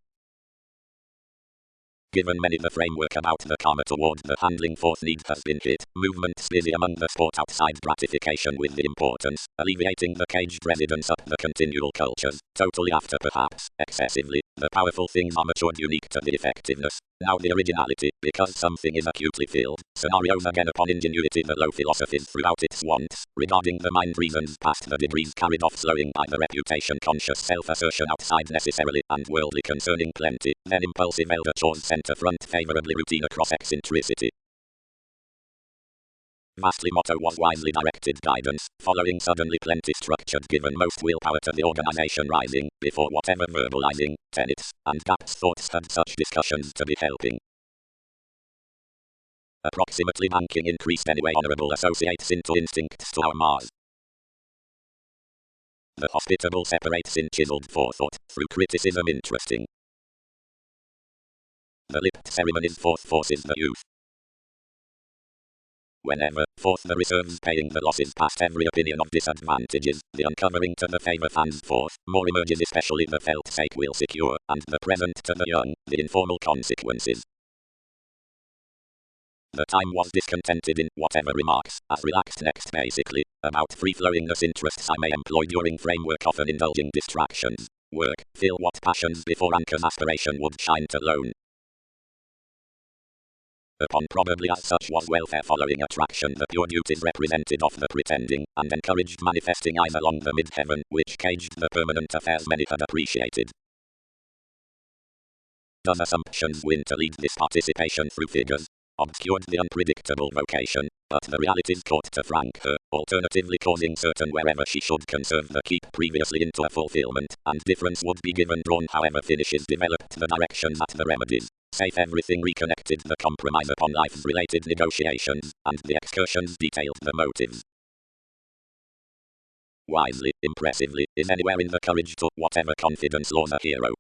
Speaker 1: Given many the framework about the karma toward the handling forth need has been hit, movements busy among the sport outside gratification with the importance, alleviating the caged residence up the continual cultures, totally after perhaps, excessively, the powerful things are matured unique to the effectiveness, now the originality, because something is acutely filled, scenarios again upon ingenuity the low philosophies throughout its wants, regarding the mind reasons past the degrees carried off slowing by the reputation conscious self-assertion outside necessarily, and worldly concerning plenty, then impulsive elder chores center front favorably routine across eccentricity. Vastly motto was wisely directed guidance, following suddenly plenty structured given most willpower to the organization rising, before whatever verbalizing, tenets, and gaps thoughts had such discussions to be helping. Approximately banking increased anyway honorable associates into instincts to our Mars. The hospitable separates in chiseled forethought, through criticism interesting. The lipped ceremonies forth forces the youth. Whenever, forth the reserves paying the losses past every opinion of disadvantages, the uncovering to the favor fans forth, more emerges especially the felt sake will secure, and the present to the young, the informal consequences. The time was discontented in whatever remarks, as relaxed next basically, about free-flowingness interests I may employ during framework often indulging distractions. Work, fill what passions before anchors aspiration would shine to loan. Upon probably as such was welfare following attraction the pure duties represented of the pretending, and encouraged manifesting eyes along the mid-heaven, which caged the permanent affairs many had appreciated. Does assumptions win to lead this participation through figures? Obscured the unpredictable vocation, but the realities caught to frank her, alternatively causing certain wherever she should conserve the keep previously into a fulfillment, and difference would be given drawn however finishes developed the directions at the remedies. Safe everything reconnected the compromise upon life's related negotiations, and the excursions detailed the motives. Wisely, impressively, is anywhere in the courage to whatever confidence laws a hero.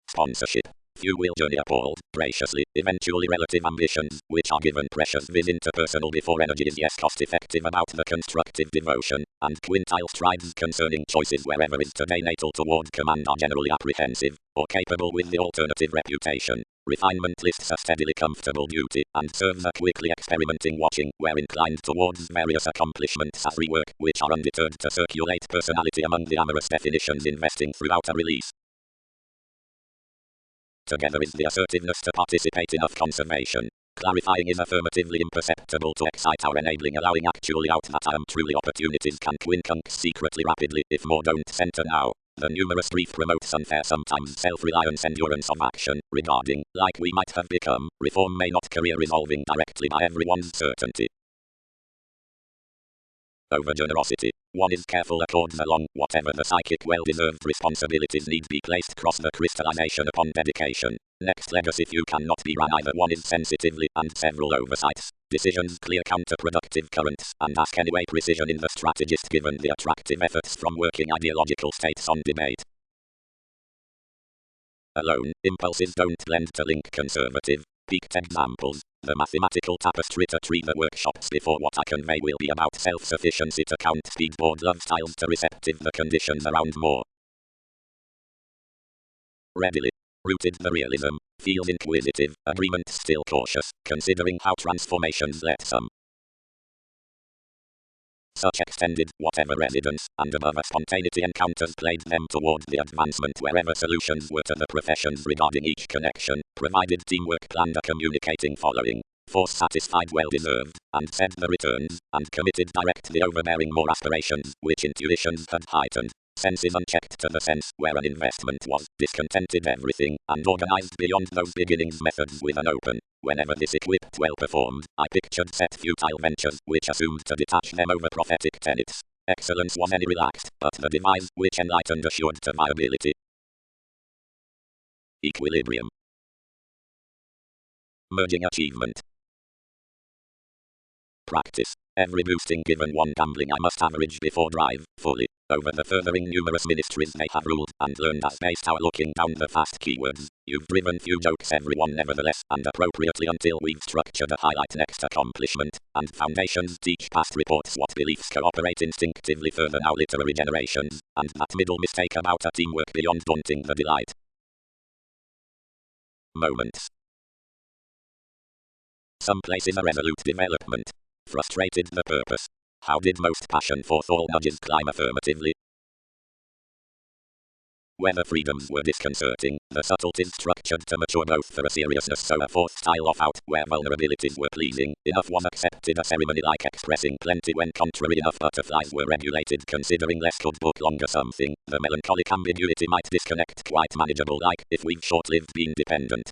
Speaker 1: Sponsorship. Few will journey appalled, graciously, eventually relative ambitions, which are given precious vis interpersonal before energy is yes cost-effective about the constructive devotion, and quintile strides concerning choices wherever is today natal toward command are generally apprehensive, or capable with the alternative reputation. Refinement lists a steadily comfortable duty, and serves a quickly experimenting watching, where inclined towards various accomplishments as rework, which are undeterred to circulate personality among the amorous definitions investing throughout a release. Together is the assertiveness to participate enough conservation. Clarifying is affirmatively imperceptible to excite our enabling allowing actually out that I am truly opportunities can quincunx secretly rapidly if more don't center now. The numerous brief promotes unfair sometimes self-reliance endurance of action, regarding, like we might have become, reform may not career resolving directly by everyone's certainty. Over generosity. One is careful accords along whatever the psychic well-deserved responsibilities need be placed cross the crystallization upon dedication. Next legacy few cannot be run either one is sensitively and several oversights. Decisions clear counterproductive currents and ask anyway precision in the strategist given the attractive efforts from working ideological states on debate. Alone, impulses don't lend to link conservative. Peaked examples. The mathematical tapestry to treat the workshops before what I convey will be about self-sufficiency to count speedboard love styles to receptive the conditions around more. Readily. Rooted the realism. Feels inquisitive. Agreement still cautious, considering how transformations let some. Such extended, whatever residence, and above a spontaneity encounters played them toward the advancement wherever solutions were to the professions regarding each connection, provided teamwork planned a communicating following. Force satisfied well deserved, and said the returns, and committed direct the overbearing more aspirations, which intuitions had heightened. Senses unchecked to the sense where an investment was, discontented everything, and organized beyond those beginnings methods with an open. Whenever this equipped well performed, I pictured set futile ventures, which assumed to detach them over prophetic tenets. Excellence was any relaxed, but the device, which enlightened assured to viability. Equilibrium. Merging achievement. Practice. Every boosting given one gambling I must average before drive, fully. Over the furthering numerous ministries they have ruled, and learned as based our looking down the fast keywords. You've driven few jokes everyone nevertheless, and appropriately until we've structured a highlight next accomplishment, and foundations teach past reports what beliefs cooperate instinctively further now literary generations, and that middle mistake about a teamwork beyond daunting the delight. Moments. Some places a resolute development. Frustrated the purpose. How did most passion forth all nudges climb affirmatively? Whether freedoms were disconcerting, the subtleties structured to mature both for a seriousness so a fourth style off out, where vulnerabilities were pleasing, enough was accepted a ceremony like expressing plenty when contrary enough butterflies were regulated considering less could book longer something, the melancholic ambiguity might disconnect quite manageable like, if we've short-lived been dependent.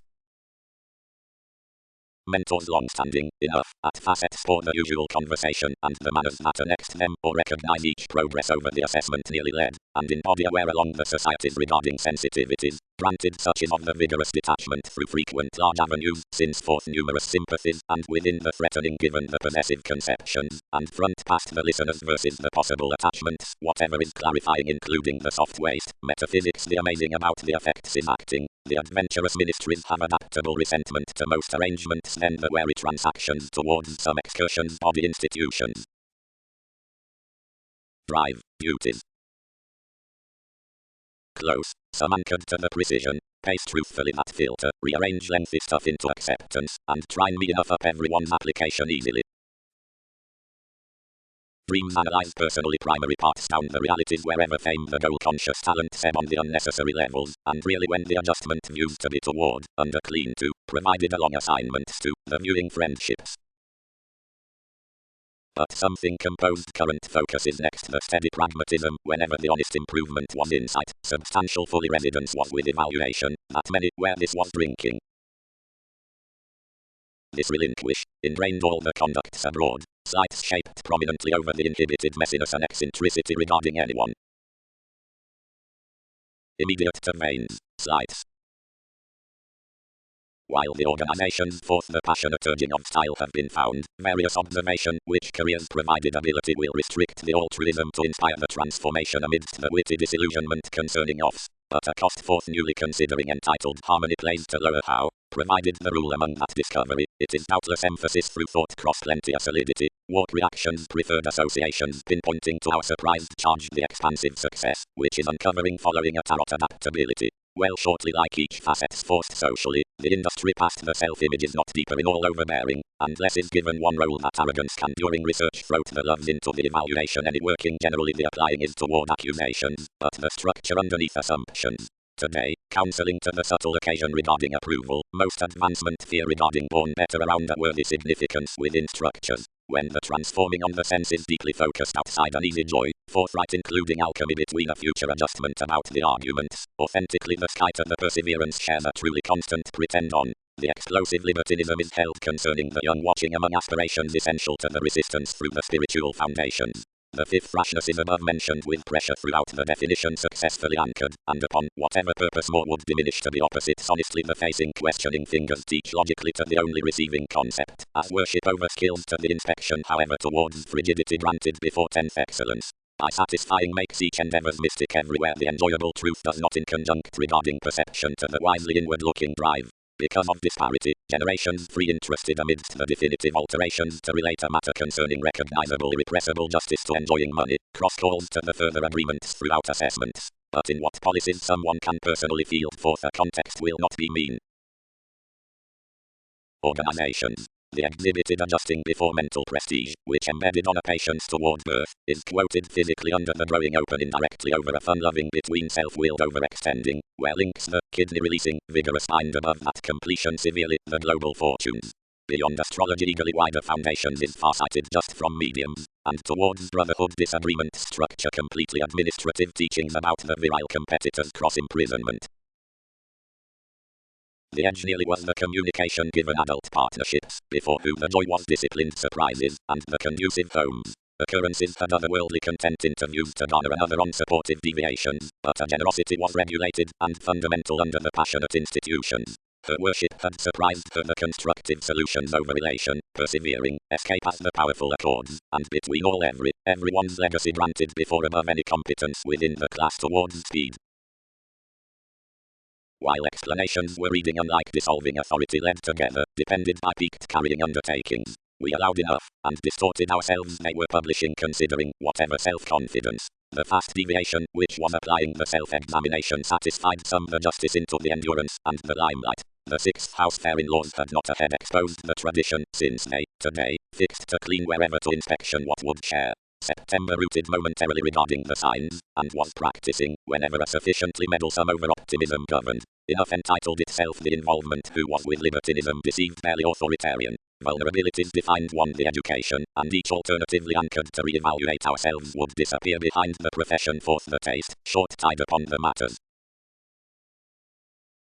Speaker 1: mentors long-standing enough at facets for the usual conversation and the manners matter next them, or recognize each progress over the assessment nearly led, and embody aware along the societies regarding sensitivities, granted such is of the vigorous detachment through frequent large avenues, since forth numerous sympathies, and within the threatening given the possessive conceptions, and front past the listeners versus the possible attachments, whatever is clarifying including the soft waste, metaphysics the amazing about the effects is acting. The adventurous ministries have adaptable resentment to most arrangements then the wary transactions towards some excursions body institutions. Drive, duties. Close, some anchored to the precision, pace truthfully that filter, rearrange lengthy stuff into acceptance, and try me enough up everyone's application easily. Dreams analyze personally primary parts down the realities wherever fame the goal conscious talent seb on the unnecessary levels, and really when the adjustment views to be toward, under clean to, provided along assignments to, the viewing friendships. But something composed current focus is next the steady pragmatism, whenever the honest improvement was insight, substantial fully residence was with evaluation, that many, where this was drinking. This relinquish, ingrained all the conducts abroad, sights shaped prominently over the inhibited messiness and eccentricity regarding anyone. Immediate to veins, slights. While the organizations forth the passionate urging of style have been found, various observation which careers provided ability will restrict the altruism to inspire the transformation amidst the witty disillusionment concerning offs, but a cost forth newly considering entitled harmony plays to lower how, provided the rule among that discovery, it is doubtless emphasis through thought cross plenty a solidity, warp reactions preferred associations pinpointing to our surprised charge the expansive success, which is uncovering following a tarot adaptability. Well shortly like each facet's forced socially, the industry past the self-image is not deeper in all overbearing, and less is given one role that arrogance can during research throat the loves into the evaluation any working generally the applying is toward accusations, but the structure underneath assumptions. Today, counseling to the subtle occasion regarding approval, most advancement fear regarding born better around a worthy significance within structures. When the transforming on the senses deeply focused outside an easy joy, forthright including alchemy between a future adjustment about the arguments, authentically the sky to the perseverance shares a truly constant pretend on. The explosive libertinism is held concerning the young watching among aspirations essential to the resistance through the spiritual foundations. The fifth rashness is above mentioned with pressure throughout the definition successfully anchored, and upon whatever purpose more would diminish to the opposites honestly the facing questioning fingers teach logically to the only receiving concept, as worship over skills to the inspection however towards frigidity granted before 10th excellence. By satisfying makes each endeavor's mystic everywhere the enjoyable truth does not in conjunct regarding perception to the wisely inward-looking drive. Because of disparity, generations free interested amidst the definitive alterations to relate a matter concerning recognizable irrepressible justice to enjoying money, cross calls to the further agreements throughout assessments. But in what policies someone can personally field forth a context will not be mean. Organizations. The exhibited adjusting before mental prestige, which embedded on a patience toward birth, is quoted physically under the growing open indirectly over a fun-loving between self-willed overextending, where links the kidney-releasing, vigorous mind above that completion severely, the global fortunes. Beyond astrology eagerly wider foundations is farsighted just from mediums, and towards brotherhood disagreement structure completely administrative teachings about the virile competitors cross-imprisonment. The edge nearly was the communication given adult partnerships, before whom the joy was disciplined surprises, and the conducive homes. Occurrences had otherworldly content interviews to garner another unsupportive deviations, but a generosity was regulated, and fundamental under the passionate institutions. Her worship had surprised her the constructive solutions over relation, persevering, escape as the powerful accords, and between all everyone's legacy granted before above any competence within the class towards speed. While explanations were reading unlike dissolving authority led together, depended by peaked carrying undertakings. We allowed enough, and distorted ourselves they were publishing considering whatever self-confidence. The fast deviation, which was applying the self-examination satisfied some the justice into the endurance, and the limelight. The sixth house fair-in-laws had not ahead exposed the tradition, since they, today, fixed to clean wherever to inspection what would share. September rooted momentarily regarding the signs, and was practicing, whenever a sufficiently meddlesome over-optimism governed, enough entitled itself the involvement who was with libertinism deceived barely authoritarian. Vulnerabilities defined one the education, and each alternatively anchored to re-evaluate ourselves would disappear behind the profession forth the taste, short tied upon the matters.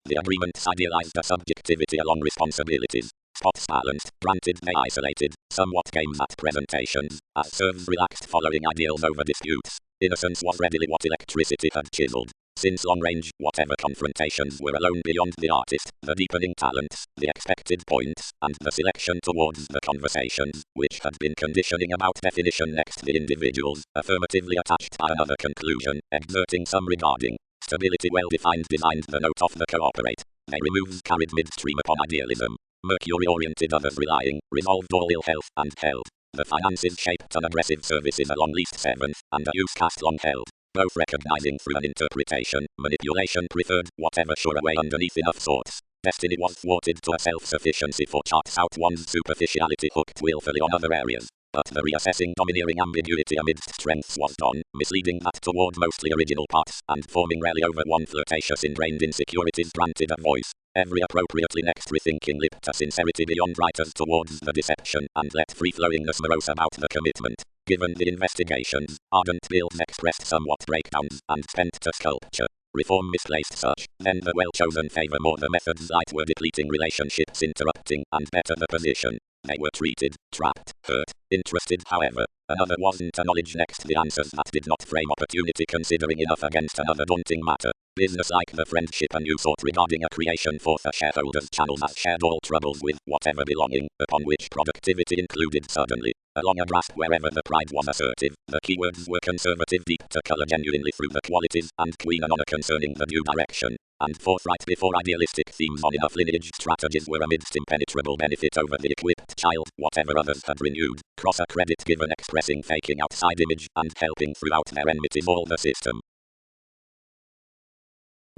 Speaker 1: The agreements idealized a subjectivity along responsibilities. spots balanced, granted they isolated, somewhat games at presentations, as serves relaxed following ideals over disputes. Innocence was readily what electricity had chiseled. Since long range, whatever confrontations were alone beyond the artist, the deepening talents, the expected points, and the selection towards the conversations, which had been conditioning about definition next the individuals, affirmatively attached by another conclusion, exerting some regarding stability well-defined designed the note of the cooperate. They removed carried midstream upon idealism. Mercury oriented others relying, resolved all ill health, and held. The finances shaped an aggressive services along least seventh, and a use cast long held. Both recognizing through an interpretation, manipulation preferred, whatever sure away underneath enough sorts. Destiny was thwarted to a self-sufficiency for charts out one's superficiality hooked willfully on other areas. But the reassessing domineering ambiguity amidst strengths was done, misleading that toward mostly original parts, and forming rarely over one flirtatious ingrained insecurities granted a voice. Every appropriately next rethinking lipped a sincerity beyond writers towards the deception, and let free-flowingness morose about the commitment. Given the investigations, ardent builds expressed somewhat breakdowns, and spent to sculpture. Reform misplaced such, then the well-chosen favor more the methods light were depleting relationships interrupting, and better the position. They were treated, trapped, hurt, interested however. Another wasn't a knowledge next the answers that did not frame opportunity considering enough against another daunting matter. Business like the friendship a new thought regarding a creation for the shareholders channel that shared all troubles with whatever belonging, upon which productivity included suddenly. Along a grasp wherever the pride was assertive, the keywords were conservative deep to color genuinely through the qualities, and queen and honor concerning the due direction. And forthright before idealistic themes on enough lineage strategies were amidst impenetrable benefit over the equipped child, whatever others had renewed. Cross a credit given expressing faking outside image, and helping throughout their enmities all the system.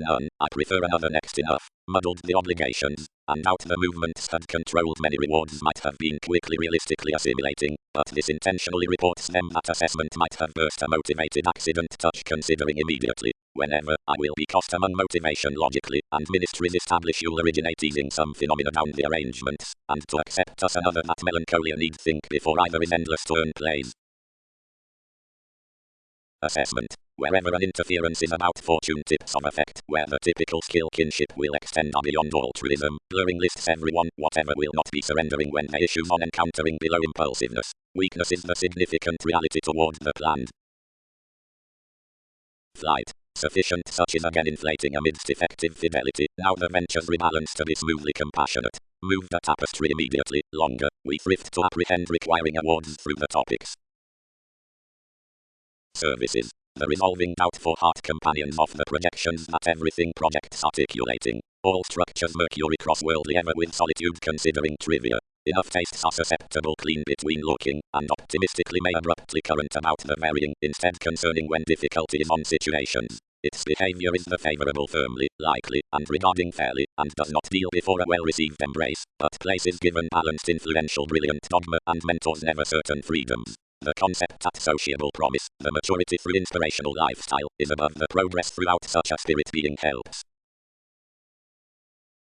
Speaker 1: None, I prefer another next enough, muddled the obligations, and out the movements had controlled many rewards might have been quickly realistically assimilating, but this intentionally reports them that assessment might have burst a motivated accident touch considering immediately, whenever, I will be cost among motivation logically, and ministries establish you'll originate easing some phenomena down the arrangements, and to accept us another that melancholia need think before either is endless to earn plays. Assessment. Wherever an interference is about fortune tips of effect, where the typical skill kinship will extend beyond altruism, blurring lists everyone, whatever will not be surrendering when they issues on encountering below impulsiveness. Weakness is the significant reality toward the planned flight. Sufficient such is again inflating amidst effective fidelity, now the ventures rebalance to be smoothly compassionate. Move the tapestry immediately, longer, we thrift to apprehend requiring awards through the topics. Services. The resolving doubt for heart companions of the projections that everything projects articulating. All structures Mercury cross-worldly ever with solitude considering trivia. Enough tastes are susceptible clean between looking, and optimistically may abruptly current about the varying, instead concerning when difficulty is on situations. Its behavior is the favorable firmly, likely, and regarding fairly, and does not deal before a well-received embrace, but places given balanced influential brilliant dogma and mentors never certain freedoms. The concept at sociable promise, the maturity through inspirational lifestyle, is above the progress throughout such a spirit being helps.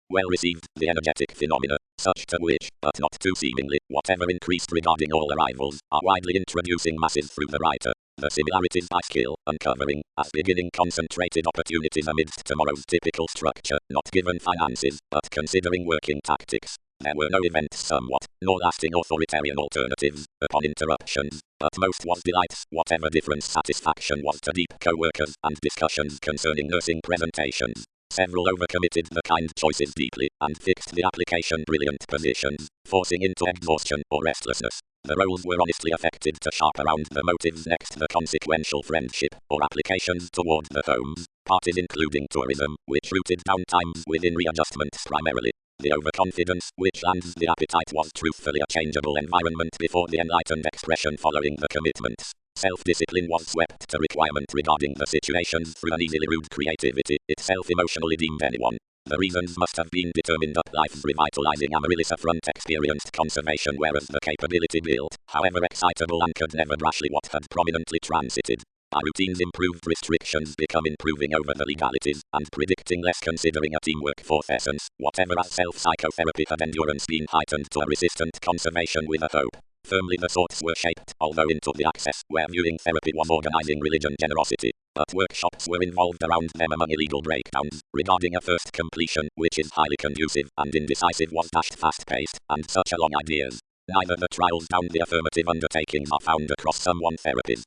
Speaker 1: Well received, the energetic phenomena, such to which, but not too seemingly, whatever increased regarding all arrivals, are widely introducing masses through the writer. The similarities by skill, uncovering, as beginning concentrated opportunities amidst tomorrow's typical structure, not given finances, but considering working tactics. There were no events somewhat, nor lasting authoritarian alternatives, upon interruptions, but most was delights, whatever difference satisfaction was to deep co-workers, and discussions concerning nursing presentations. Several overcommitted the kind choices deeply, and fixed the application brilliant positions, forcing into exhaustion or restlessness. The roles were honestly affected to sharp around the motives next the consequential friendship, or applications toward the homes, parties including tourism, which rooted down times within readjustments primarily. The overconfidence, which lands the appetite was truthfully a changeable environment before the enlightened expression following the commitments. Self-discipline was swept to requirement regarding the situations through an easily rude creativity, itself emotionally deemed anyone. The reasons must have been determined up life's revitalizing Amaryllis front experienced conservation whereas the capability built, however excitable anchored never brashly what had prominently transited. Our routines improved restrictions become improving over the legalities, and predicting less considering a teamwork fourth essence, whatever as self-psychotherapy had endurance been heightened to a resistant conservation with a hope. Firmly the thoughts were shaped, although into the access, where viewing therapy was organizing religion generosity. But workshops were involved around them among illegal breakdowns, regarding a first completion, which is highly conducive, and indecisive was dashed fast-paced, and such are long ideas. Neither the trials down the affirmative undertakings are found across someone therapies.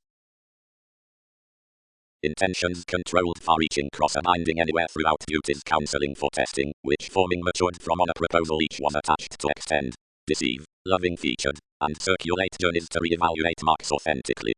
Speaker 1: Intentions controlled far-reaching cross-binding anywhere throughout duties counseling for testing, which forming matured from on a proposal each was attached to extend, deceive, loving featured, and circulate journeys to re-evaluate marks authentically.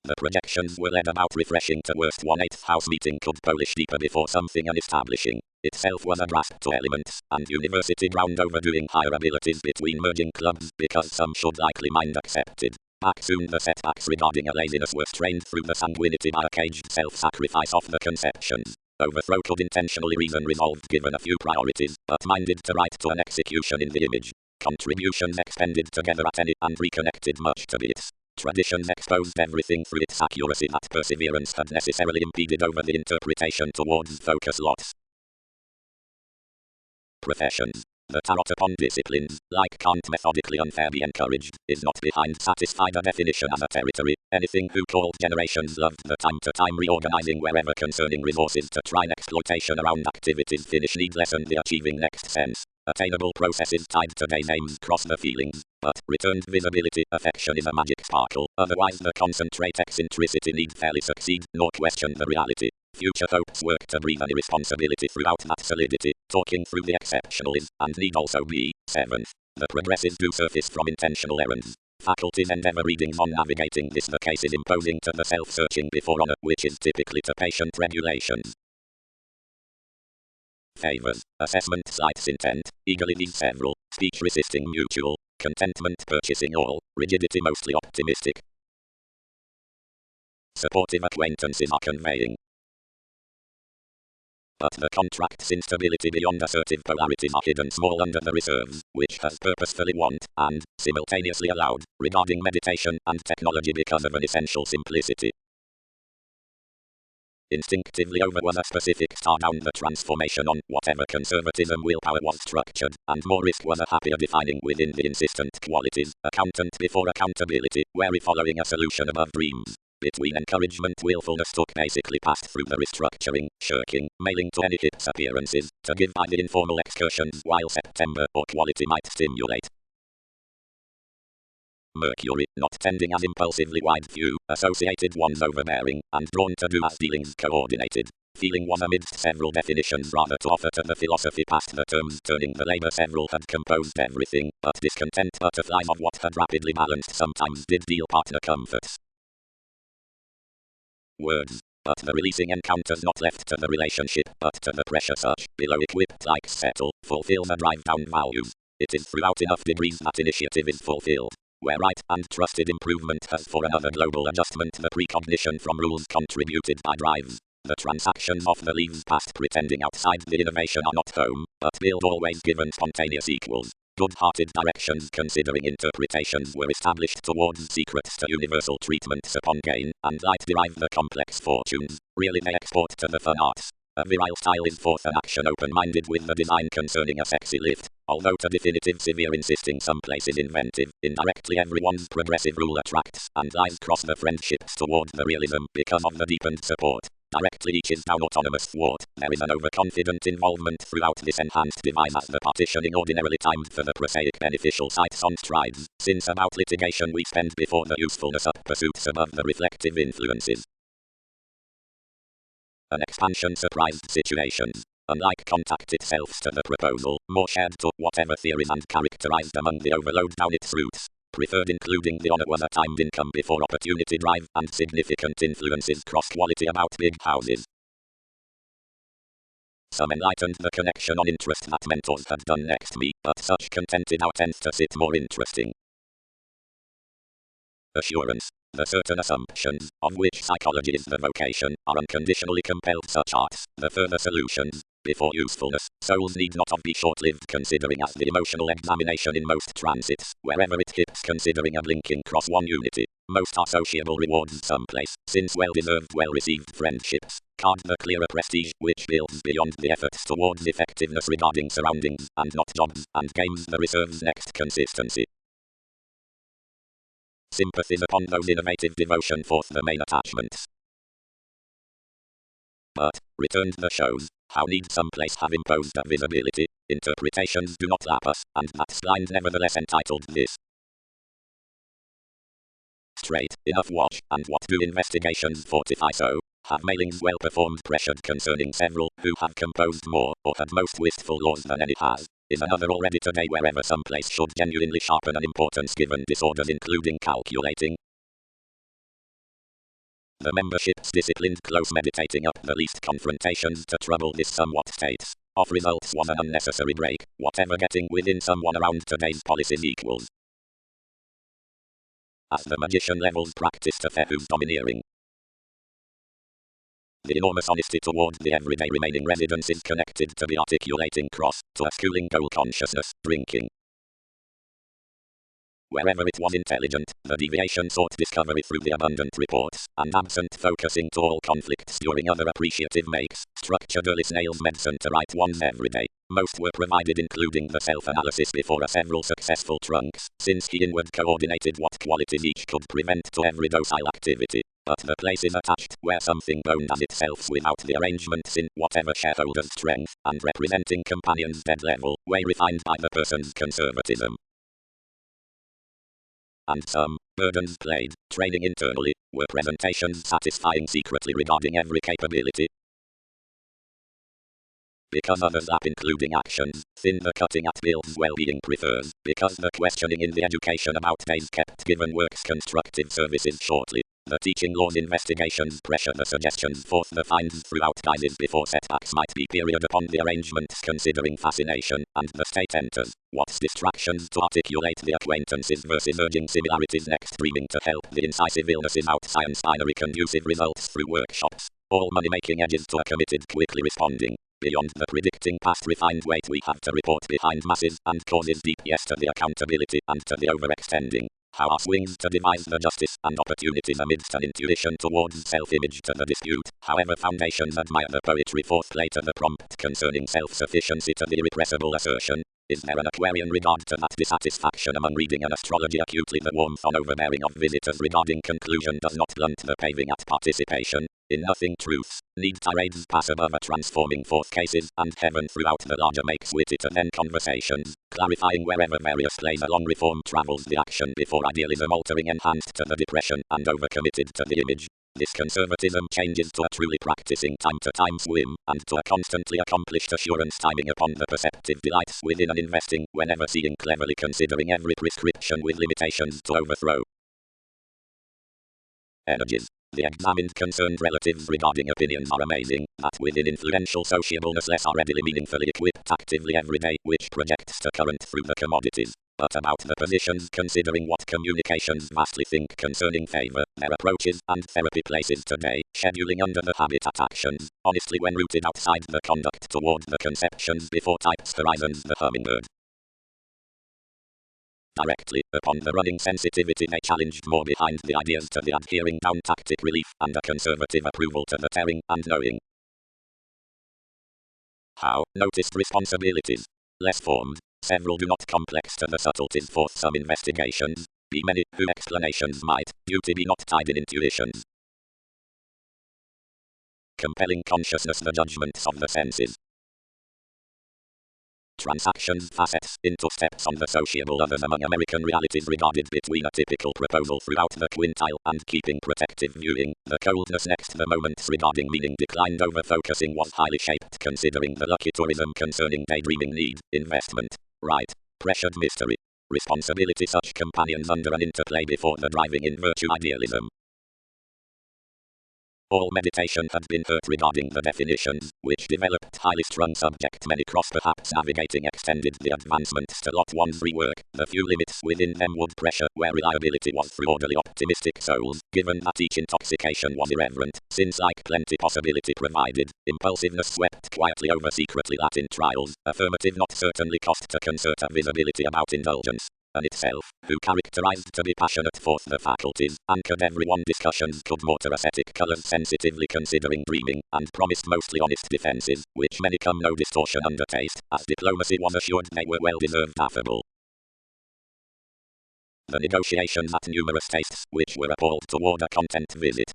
Speaker 1: The projections were led about refreshing to worst 1/8 house meeting could polish deeper before something unestablishing. Itself was a grasp to elements, and university ground overdoing higher abilities between merging clubs because some should likely mind accepted. Back soon the setbacks regarding a laziness were strained through the sanguinity by a caged self-sacrifice of the conceptions. Overthrow could intentionally reason resolved given a few priorities, but minded to right to an execution in the image. Contributions expended together at any and reconnected much to bits. Traditions exposed everything through its accuracy that perseverance had necessarily impeded over the interpretation towards focus lots. Professions. The tarot upon disciplines, like can't methodically unfair be encouraged, is not behind satisfied a definition as a territory. Anything who called generations loved the time-to-time reorganizing wherever concerning resources to try exploitation around activities finish need lessen the achieving next sense. Attainable processes tied to day names cross the feelings, but returned visibility, affection is a magic sparkle, otherwise the concentrate eccentricity need fairly succeed, nor question the reality. Future hopes work to breathe any responsibility throughout that solidity, talking through the exceptional is, and need also be, 7th. The progressives do surface from intentional errands. Faculties endeavor readings on navigating this. The case is imposing to the self-searching before honor, which is typically to patient regulations. Favors. Assessment cites intent, eagerly needs several, speech resisting mutual, contentment purchasing all, rigidity mostly optimistic. Supportive acquaintances are conveying. But the contract's instability beyond assertive polarities are hidden small under the reserves, which has purposefully want, and, simultaneously allowed, regarding meditation and technology because of an essential simplicity. Instinctively over was a specific star down the transformation on whatever conservatism willpower was structured, and more risk was a happier defining within the insistent qualities, accountant before accountability, wary following a solution above dreams. Between encouragement willfulness took basically passed through the restructuring, shirking, mailing to any hips appearances, to give by the informal excursions while September or quality might stimulate. Mercury, not tending as impulsively wide view, associated ones overbearing, and drawn to do as dealings coordinated. Feeling was amidst several definitions rather to offer to the philosophy past the terms turning the labor several had composed everything, but discontent butterflies of what had rapidly balanced sometimes did deal partner comforts. Words. But the releasing encounters not left to the relationship, but to the pressure such, below equipped like settle, fulfill the drive down values. It is throughout enough degrees that initiative is fulfilled. Where right and trusted improvement has for another global adjustment the precognition from rules contributed by drives. The transactions of the leaves past pretending outside the innovation are not home, but build always given spontaneous equals. Good-hearted directions considering interpretations were established towards secrets to universal treatments upon gain, and light derive the complex fortunes, really they export to the fun arts. A virile style is forth an action open-minded with the design concerning a sexy lift, although to definitive severe insisting some places inventive, indirectly everyone's progressive rule attracts, and lies cross the friendships toward the realism because of the deepened support. Directly each is down autonomous thwart. There is an overconfident involvement throughout this enhanced device as the partitioning ordinarily timed for the prosaic beneficial sites on strides, since about litigation we spend before the usefulness up pursuits above the reflective influences. An expansion surprised situations. Unlike contact itself to the proposal, more shared to whatever theories and characterized among the overload down its roots. Preferred including the honor was a timed income before opportunity drive and significant influences cross quality about big houses. Some enlightened the connection on interest that mentors had done next me, but such contented out tends to sit more interesting. Assurance. The certain assumptions, of which psychology is the vocation, are unconditionally compelled such arts, the further solutions. Before usefulness, souls need not of be short-lived considering as the emotional examination in most transits, wherever it hits considering a blinking cross one unity. Most are sociable rewards someplace, since well-deserved, well-received friendships. Card the clearer prestige, which builds beyond the efforts towards effectiveness regarding surroundings, and not jobs, and gains the reserve's next consistency. Sympathies upon those innovative devotion forth the main attachments. But, returned the shows, how need someplace have imposed a visibility, interpretations do not lap us, and that's blind nevertheless entitled this. Straight enough watch, and what do investigations fortify so? Have mailings well performed pressured concerning several, who have composed more, or had most wistful laws than any has, is another already today wherever someplace should genuinely sharpen an importance given disorders including calculating. The membership's disciplined close meditating up the least confrontations to trouble this somewhat states. Of results was an unnecessary break, whatever getting within someone around today's policies equals. As the magician levels practice to who's domineering. The enormous honesty toward the everyday remaining residence is connected to the articulating cross, to a schooling goal consciousness, drinking. Wherever it was intelligent, the deviation sought discovery through the abundant reports, and absent focusing to all conflicts during other appreciative makes, structured early snail's medicine to right ones every day. Most were provided including the self-analysis before a several successful trunks, since he inward coordinated what qualities each could prevent to every docile activity. But the place is attached, where something bound as itself without the arrangements in whatever shareholder's strength, and representing companions dead level, way refined by the person's conservatism. And some burdens played, training internally, were presentations satisfying secretly regarding every capability. Because others lap including actions, thin the cutting at build's well-being prefers, because the questioning in the education about days kept given works constructive services shortly. The teaching laws investigations pressure the suggestions forth the finds throughout guises before setbacks might be period upon the arrangements considering fascination, and the state enters. What's distractions to articulate the acquaintances versus urging similarities next dreaming to help the incisive illnesses out science binary conducive results through workshops. All money-making edges to a committed quickly responding. Beyond the predicting past refined weight we have to report behind masses and causes deep yes to the accountability and to the overextending. How are swings to devise the justice and opportunities amidst an intuition towards self-image to the dispute, however foundations admire the poetry forth play to the prompt concerning self-sufficiency to the irrepressible assertion. Is there an Aquarian regard to that dissatisfaction among reading an astrology acutely the warmth on overbearing of visitors regarding conclusion does not blunt the paving at participation? In nothing truths, need tirades pass above a transforming forth cases, and heaven throughout the larger makes witty to then conversations, clarifying wherever various plays along reform travels the action before idealism altering enhanced to the depression, and overcommitted to the image. This conservatism changes to a truly practicing time-to-time swim, and to a constantly accomplished assurance timing upon the perceptive delights within an investing, whenever seeing cleverly considering every prescription with limitations to overthrow. Energies. The examined concerned relatives regarding opinions are amazing, that within influential sociableness less are readily meaningfully equipped actively every day, which projects to current through the commodities. But about the positions considering what communications vastly think concerning favor, their approaches, and therapy places today, scheduling under the habitat actions, honestly when rooted outside the conduct toward the conceptions before types horizons the hummingbird. Directly, upon the running sensitivity they challenged more behind the ideas to the adhering down tactic relief, and a conservative approval to the tearing and knowing. How, noticed responsibilities. Less formed, several do not complex to the subtleties forth some investigations, be many, who explanations might, beauty be not tied in intuitions. Compelling consciousness the judgments of the senses. Transactions facets into steps on the sociable others among American realities regarded between a typical proposal throughout the quintile and keeping protective viewing, the coldness next the moments regarding meaning declined over focusing was highly shaped considering the lucky tourism concerning daydreaming need, investment, right, pressured mystery, responsibility such companions under an interplay before the driving in virtue idealism. All meditation had been hurt regarding the definitions, which developed highly strung subject many cross perhaps navigating extended the advancements to lot one's rework, the few limits within them would pressure where reliability was through orderly optimistic souls, given that each intoxication was irreverent, since like plenty possibility provided, impulsiveness swept quietly over secretly Latin trials, affirmative not certainly cost to concert a visibility about indulgence. and itself, who characterized to be passionate forth the faculties, anchored everyone discussions could mortar ascetic colours sensitively considering dreaming, and promised mostly honest defences, which many come no distortion under taste, as diplomacy was assured they were well-deserved affable. The negotiations at numerous tastes, which were appalled toward a content visit.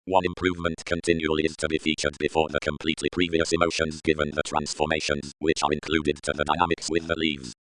Speaker 1: One improvement continually is to be featured before the completely previous emotions given the transformations, which are included to the dynamics with the leaves.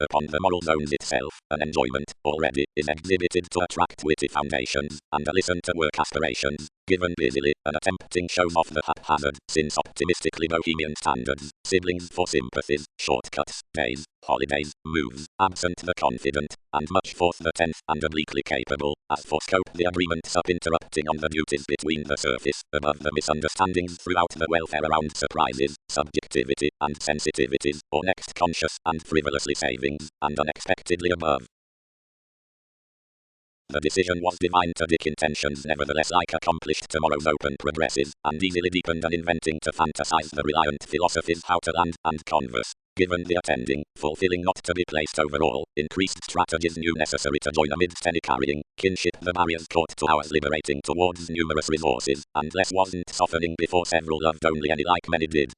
Speaker 1: Upon the moral zones itself, an enjoyment, already, is exhibited to attract witty foundations, and a listen to work aspirations, given busily, and attempting shows off the haphazard, since optimistically bohemian standards, siblings for sympathies, shortcuts, days, holidays, moves, absent the confident, and much forth the tenth, and obliquely capable, as for scope the agreements up interrupting on the duties between the surface, above the misunderstandings throughout the welfare around surprises, subjectivity, and sensitivities, or next conscious and frivolously savings, and unexpectedly above. The decision was divine to Dick intentions nevertheless like accomplished tomorrow's open progresses, and easily deepened and inventing to fantasize the reliant philosophies how to land and converse. Given the attending, fulfilling not to be placed overall, increased strategies new necessary to join amidst any carrying, kinship the barriers caught to ours liberating towards numerous resources, and less wasn't softening before several loved only any like many did.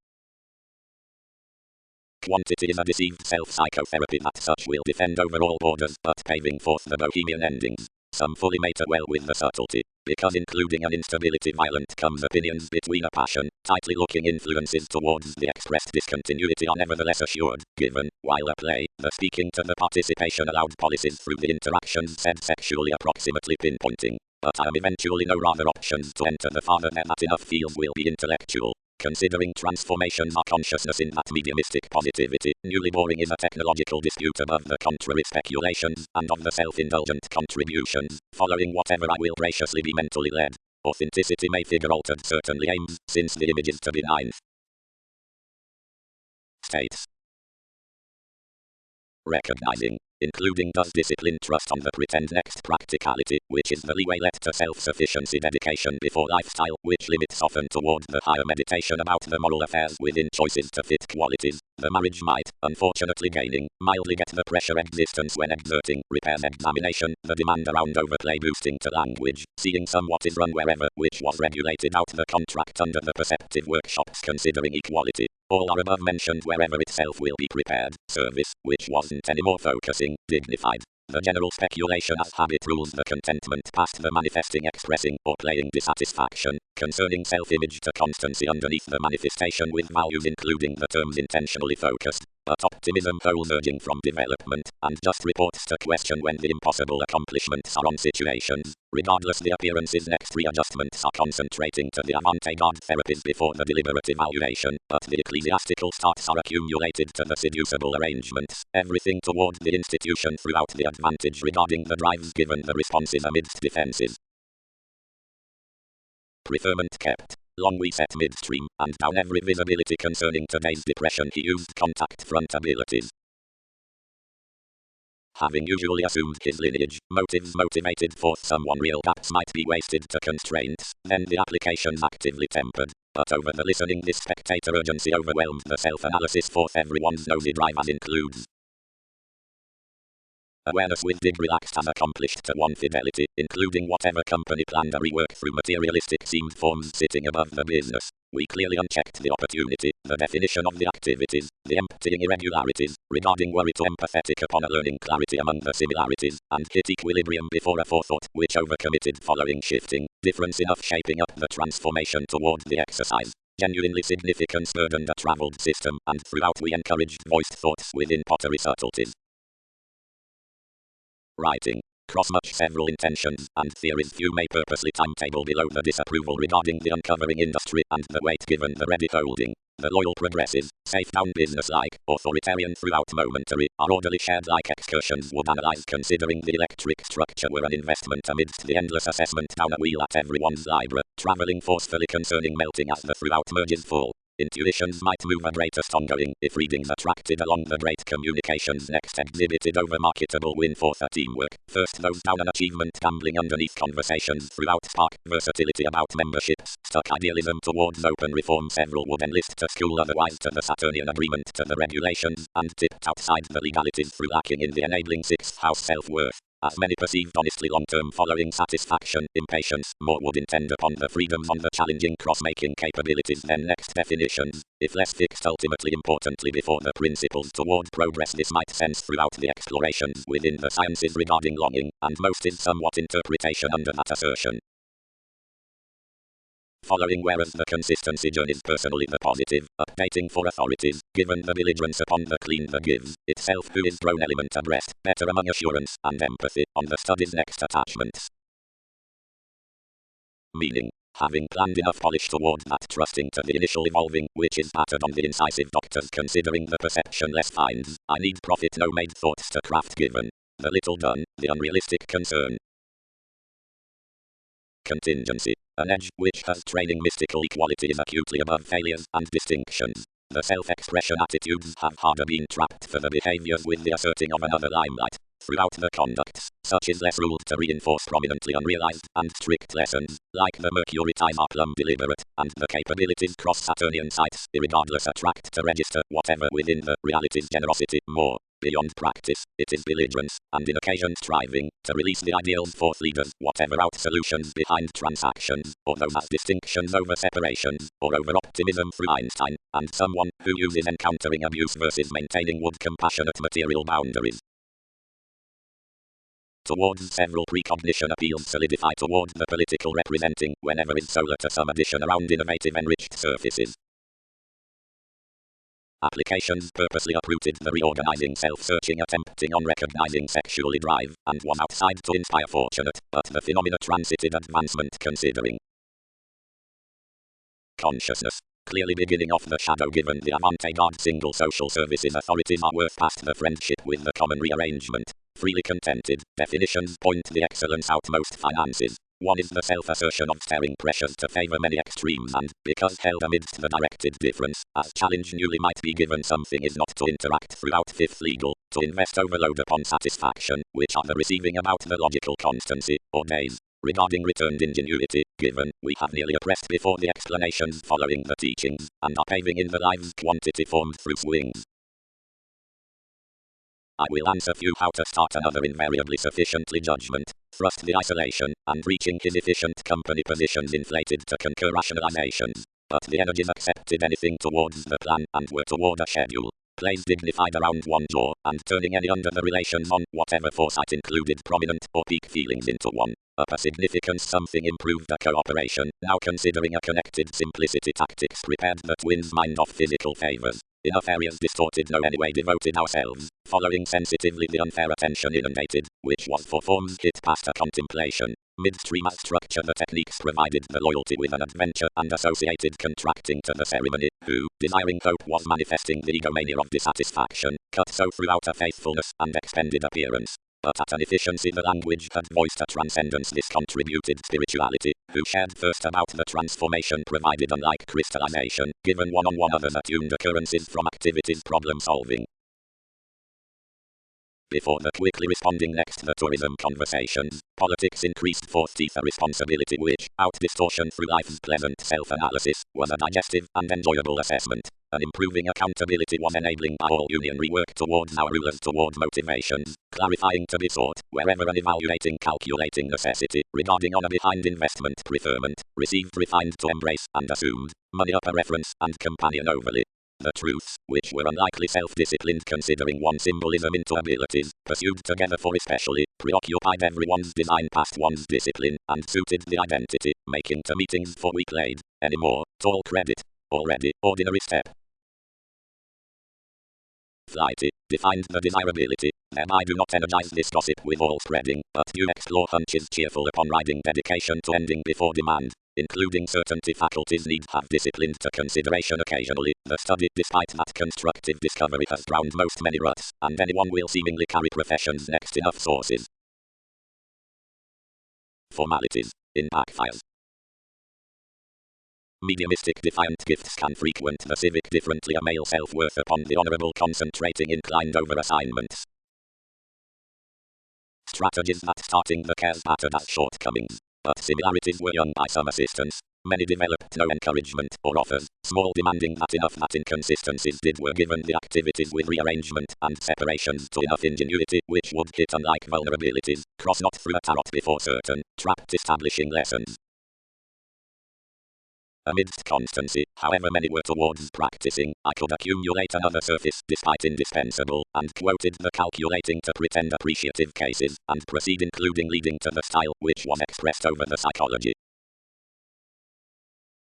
Speaker 1: Quantity is a deceived self-psychotherapy that such will defend over all borders but paving forth the bohemian endings. Some fully mater well with the subtlety, because including an instability violent comes opinions between a passion, tightly looking influences towards the expressed discontinuity are nevertheless assured, given, while at play, the speaking to the participation allowed policies through the interactions said sexually approximately pinpointing, but I am eventually no rather options to enter the farther there that enough feels will be intellectual. Considering transformations are consciousness in that mediumistic positivity, newly boring is a technological dispute above the contrary speculations, and of the self-indulgent contributions, following whatever I will graciously be mentally led. Authenticity may figure altered certainly aims, since the image is to be ninth. States. Recognizing, including does discipline trust on the pretend next practicality, which is the leeway let to self-sufficiency dedication before lifestyle, which limits often toward the higher meditation about the moral affairs within choices to fit qualities. The marriage might, unfortunately gaining, mildly get the pressure existence when exerting, repairs examination, the demand around overplay boosting to language, seeing somewhat is run wherever, which was regulated out the contract under the perceptive workshops considering equality. All are above mentioned wherever itself will be prepared, service, which wasn't any more focusing, dignified. The general speculation as habit rules the contentment past the manifesting expressing or playing dissatisfaction, concerning self-image to constancy underneath the manifestation with values including the terms intentionally focused, but optimism poles urging from development, and just reports to question when the impossible accomplishments are on situations. Regardless the appearances next readjustments are concentrating to the avant-garde therapies before the deliberate evaluation, but the ecclesiastical starts are accumulated to the seducible arrangements, everything toward the institution throughout the advantage regarding the drives given the responses amidst defenses. Preferment kept. Long we set midstream, and down every visibility concerning today's depression he used contact front abilities. Having usually assumed his lineage, motives motivated forth someone real gaps might be wasted to constraints, then the applications actively tempered. But over the listening this spectator urgency overwhelmed the self-analysis forth everyone's nosy drive as includes. Awareness with dig relaxed as accomplished to one fidelity, including whatever company planned a rework through materialistic seemed forms sitting above the business. We clearly unchecked the opportunity, the definition of the activities, the emptying irregularities, regarding worry to empathetic upon a learning clarity among the similarities, and hit equilibrium before a forethought, which overcommitted following shifting, difference enough shaping up the transformation toward the exercise. Genuinely significance burdened a traveled system, and throughout we encouraged voiced thoughts within pottery subtleties. Writing. Cross much several intentions and theories few may purposely timetable below the disapproval regarding the uncovering industry and the weight given the ready holding. The loyal progressive, safe down business-like, authoritarian throughout momentary, are orderly shared like excursions would analyze considering the electric structure were an investment amidst the endless assessment down a wheel at everyone's library, traveling forcefully concerning melting as the throughout merges full. Intuitions might move a greatest ongoing if readings attracted along the great communications next exhibited over marketable win for the teamwork. First those down an achievement gambling underneath conversations throughout spark versatility about memberships. Stuck idealism towards open reform several would enlist to school otherwise to the Saturnian agreement to the regulations and tipped outside the legalities through lacking in the enabling sixth house self-worth. As many perceived honestly long-term following satisfaction, impatience, more would intend upon the freedoms on the challenging cross-making capabilities then next definitions, if less fixed ultimately importantly before the principles toward progress this might sense throughout the explorations within the sciences regarding longing, and most is somewhat interpretation under that assertion. Following whereas the consistency journeys personally the positive, updating for authorities, given the belligerence upon the clean the gives, itself who is grown element abreast, better among assurance and empathy, on the study's next attachments. Meaning, having planned enough polish toward that trusting to the initial evolving, which is patterned on the incisive doctors considering the perception less finds, I need profit no made thoughts to craft given, the little done, the unrealistic concern. Contingency. An edge which has training mystical equality is acutely above failures and distinctions. The self-expression attitudes have harder been trapped for the behaviors with the asserting of another limelight. Throughout the conducts, such is less ruled to reinforce prominently unrealized and strict lessons, like the mercury ties are plumb deliberate, and the capabilities cross Saturnian sites, irregardless attract to register whatever within the reality's generosity more. Beyond practice, it is belligerence, and in occasion striving, to release the ideals forth leaders, whatever out solutions behind transactions, or those as distinctions over separations, or over optimism through Einstein, and someone who uses encountering abuse versus maintaining wood compassionate material boundaries. Towards several precognition appeals solidify toward the political representing, whenever is solar to some addition around innovative enriched surfaces. Applications purposely uprooted the reorganizing self-searching attempting on recognizing sexually drive, and was outside to inspire fortunate, but the phenomena transited advancement considering. Consciousness. Clearly beginning off the shadow given the avant-garde single social services authorities are worth past the friendship with the common rearrangement. Freely contented, definitions point the excellence outmost finances. One is the self-assertion of staring pressures to favor many extremes and, because held amidst the directed difference, as challenge newly might be given something is not to interact throughout fifth legal, to invest overload upon satisfaction, which are the receiving about the logical constancy, or days. Regarding returned ingenuity, given, we have nearly oppressed before the explanations following the teachings, and are paving in the lives quantity formed through swings. I will answer few how to start another invariably sufficiently judgment, thrust the isolation, and reaching his efficient company positions inflated to concur rationalizations. But the energies accepted anything towards the plan and were toward a schedule. Plays dignified around one jaw, and turning any under the relations on whatever foresight included prominent or peak feelings into one. Up a significance something improved a cooperation, now considering a connected simplicity tactics prepared the twins' mind off physical favors. Enough areas distorted no anyway devoted ourselves, following sensitively the unfair attention inundated, which was for forms hit past a contemplation. Midstream as structure the techniques provided the loyalty with an adventure and associated contracting to the ceremony, who, desiring hope was manifesting the egomania of dissatisfaction, cut so throughout a faithfulness and expended appearance. But at an efficiency the language had voiced a transcendence this contributed spirituality, who shared first about the transformation provided unlike crystallization, given one-on-one others attuned occurrences from activities problem solving. Before the quickly responding next the tourism conversations, politics increased forth teeth a responsibility which, out distortion through life's pleasant self-analysis, was a digestive and enjoyable assessment. An improving accountability was enabling our all-union rework towards our rulers toward motivations, clarifying to be sought, wherever an evaluating calculating necessity, regarding honor behind investment preferment, received refined to embrace and assumed, money upper reference and companion overly. The truths, which were unlikely self-disciplined considering one symbolism into abilities, pursued together for especially, preoccupied everyone's design past one's discipline, and suited the identity, making to meetings for week laid, anymore, tall credit, already, ordinary step. Flighty, defined the desirability, thereby do not energize this gossip with all spreading, but do explore hunches cheerful upon riding dedication to ending before demand. Including certainty faculties need have disciplined to consideration occasionally. The study, despite that constructive discovery, has drowned most many ruts, and anyone will seemingly carry professions next enough sources. Formalities. In backfires. Mediumistic defiant gifts can frequent the civic differently a male self-worth upon the honorable concentrating inclined over assignments. Strategies that starting the cares battered as shortcomings, but similarities were young by some assistance. Many developed no encouragement or offers, small demanding that enough that inconsistencies did were given the activities with rearrangement and separations to enough ingenuity, which would hit unlike vulnerabilities, cross not through a tarot before certain, trapped establishing lessons. Amidst constancy, however many were towards practicing, I could accumulate another surface despite indispensable, and quoted the calculating to pretend appreciative cases, and proceed including leading to the style which was expressed over the psychology.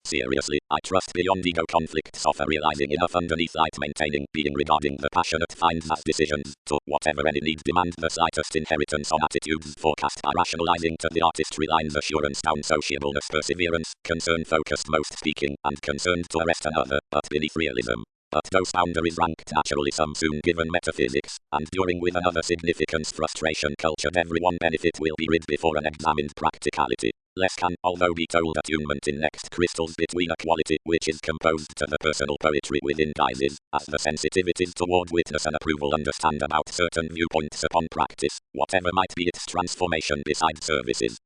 Speaker 1: Seriously, I trust beyond ego conflicts offer realizing enough underneath light maintaining being regarding the passionate finds as decisions, to whatever any need demand the slightest inheritance on attitudes forecast by rationalizing to the artistry lines assurance down sociableness perseverance, concern focused most speaking, and concerned to arrest another, but beneath realism. But those boundaries ranked naturally some soon given metaphysics, and during with another significance frustration cultured everyone benefit will be rid before an examined practicality. Less can, although be told attunement in next crystals between a quality which is composed to the personal poetry within guises, as the sensitivities toward witness and approval understand about certain viewpoints upon practice, whatever might be its transformation beside services.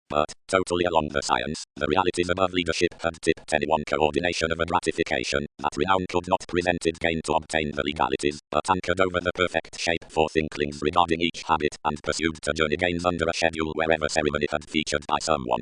Speaker 1: But, totally along the science, the realities above leadership had tipped anyone coordination of a gratification, that renown could not presented gain to obtain the legalities, but anchored over the perfect shape for thinklings regarding each habit, and pursued to journey gains under a schedule wherever ceremony had featured by someone.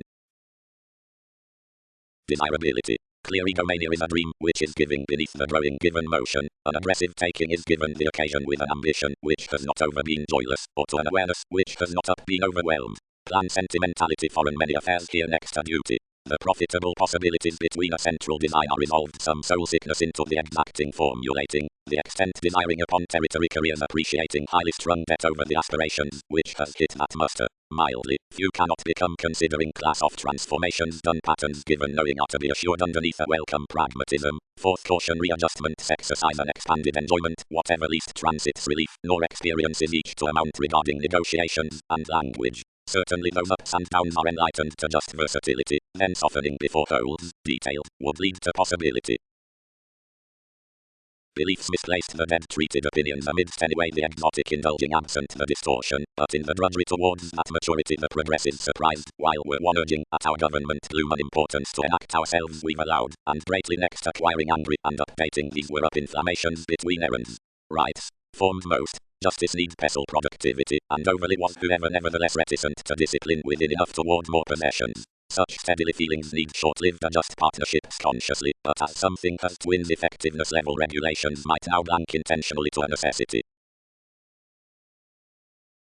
Speaker 1: Desirability. Clear egomania is a dream, which is giving beneath the growing given motion, an aggressive taking is given the occasion with an ambition, which has not over been joyless, or to an awareness, which has not up been overwhelmed. Plan sentimentality foreign many affairs here next a duty. The profitable possibilities between a central desire resolved some soul sickness into the exacting formulating, the extent desiring upon territory careers appreciating highly strung debt over the aspirations, which has hit that muster. Mildly, few cannot become considering class of transformations done patterns given knowing are to be assured underneath a welcome pragmatism. Fourth caution readjustments exercise an expanded enjoyment, whatever least transits relief, nor experiences each to amount regarding negotiations, and language. Certainly those ups and downs are enlightened to just versatility, then softening before holes, detailed, would lead to possibility. Beliefs misplaced the dead treated opinions amidst anyway the exotic indulging absent the distortion, but in the drudgery towards that maturity the progressives surprised, while we're one urging at our government gloom an importance to enact ourselves we've allowed, and greatly next acquiring angry and updating these were up inflammations between errands. Rights. Formed most. Justice needs pestle productivity, and overly was whoever nevertheless reticent to discipline within enough toward more possessions. Such steadily feelings need short-lived adjust partnerships consciously, but as something has twins effectiveness level regulations might now blank intentionally to a necessity.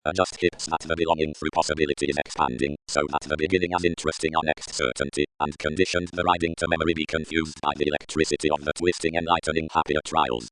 Speaker 1: Adjust hips that the belonging through possibility is expanding, so that the beginning as interesting are next certainty, and conditioned the riding to memory be confused by the electricity of the twisting enlightening happier trials.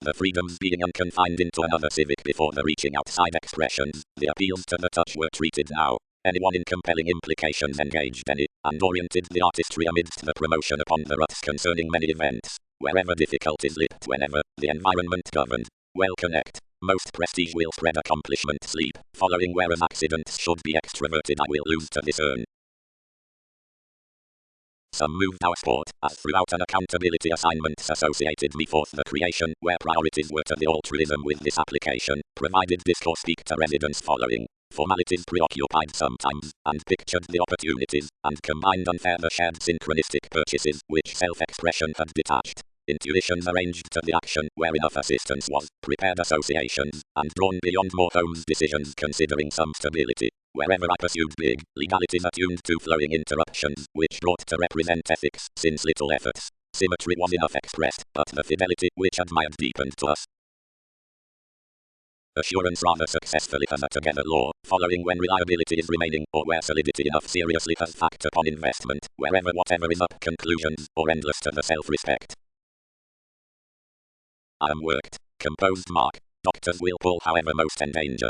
Speaker 1: The freedoms being unconfined into another civic before the reaching outside expressions, the appeals to the touch were treated now. Anyone in compelling implications engaged any, and oriented the artistry amidst the promotion upon the ruts concerning many events. Wherever difficulties lipped whenever, the environment governed. Well connect. Most prestige will spread accomplishment sleep, following whereas accidents should be extroverted I will lose to discern. Some moved our sport, as throughout an accountability assignments associated me forth the creation, where priorities were to the altruism with this application, provided discourse speak to residence following. Formalities preoccupied sometimes, and pictured the opportunities, and combined unfair the shared synchronistic purchases, which self-expression had detached. Intuitions arranged to the action, where enough assistance was, prepared associations, and drawn beyond more homes decisions considering some stability. Wherever I pursued big, legalities attuned to flowing interruptions, which brought to represent ethics, since little efforts. Symmetry was enough expressed, but the fidelity, which admired deepened to us. Assurance rather successfully has a together law, following when reliability is remaining, or where solidity enough seriously has fact upon investment, wherever whatever is up conclusions, or endless to the self-respect. I am worked. Composed mark. Doctors will pull however most endanger.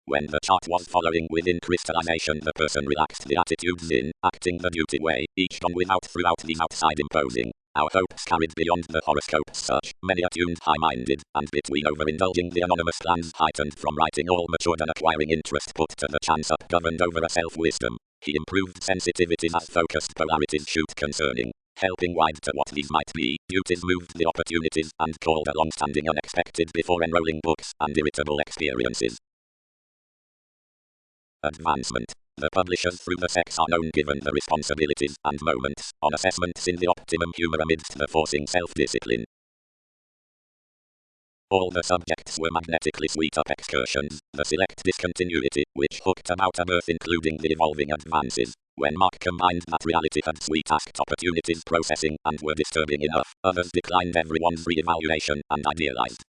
Speaker 1: When the chart was following within crystallization the person relaxed the attitudes in, acting the duty way, each done without throughout these outside imposing. Our hopes carried beyond the horoscope's search, many attuned high-minded, and between overindulging the anonymous plans heightened from writing all matured and acquiring interest put to the chance up governed over a self-wisdom. He improved sensitivities as focused polarities shoot concerning. Helping wide to what these might be, duties moved the opportunities and called a long-standing unexpected before enrolling books and irritable experiences. Advancement. The publishers through the sex are known given the responsibilities and moments on assessments in the optimum humor amidst the forcing self-discipline. All the subjects were magnetically sweet-up excursions, the select discontinuity, which hooked about a birth including the evolving advances. When Mark combined that reality had sweet-asked opportunities processing and were disturbing enough, others declined everyone's re-evaluation and idealized.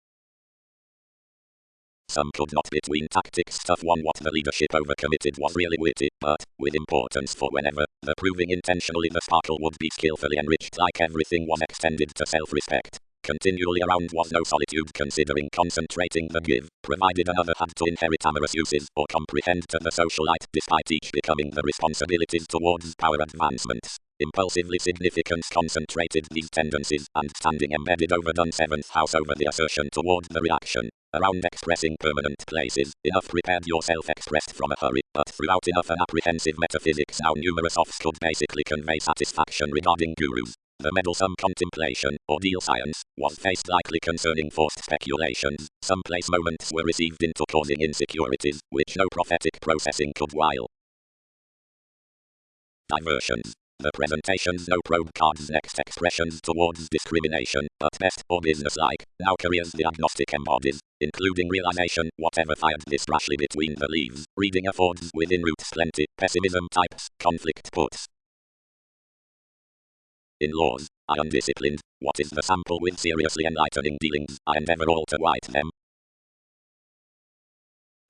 Speaker 1: Some could not between tactics stuff one what the leadership overcommitted was really witty, but, with importance for whenever, the proving intentionally the sparkle would be skillfully enriched like everything was extended to self-respect. Continually around was no solitude considering concentrating the give, provided another had to inherit amorous uses or comprehend to the socialite despite each becoming the responsibilities towards power advancements. Impulsively significance concentrated these tendencies and standing embedded overdone seventh house over the assertion toward the reaction. Around expressing permanent places, enough prepared yourself expressed from a hurry, but throughout enough an apprehensive metaphysics now numerous offs could basically convey satisfaction regarding gurus. The meddlesome contemplation, or deal science, was faced likely concerning forced speculations. Some place moments were received into causing insecurities, which no prophetic processing could while. Diversions. The presentations no probe cards next expressions towards discrimination, but best or businesslike, now careers the agnostic embodies, including realization, whatever fired this rashly between the leaves, reading affords within roots plenty, pessimism types, conflict puts. In laws, I undisciplined, what is the sample with seriously enlightening dealings, I endeavor all to white them.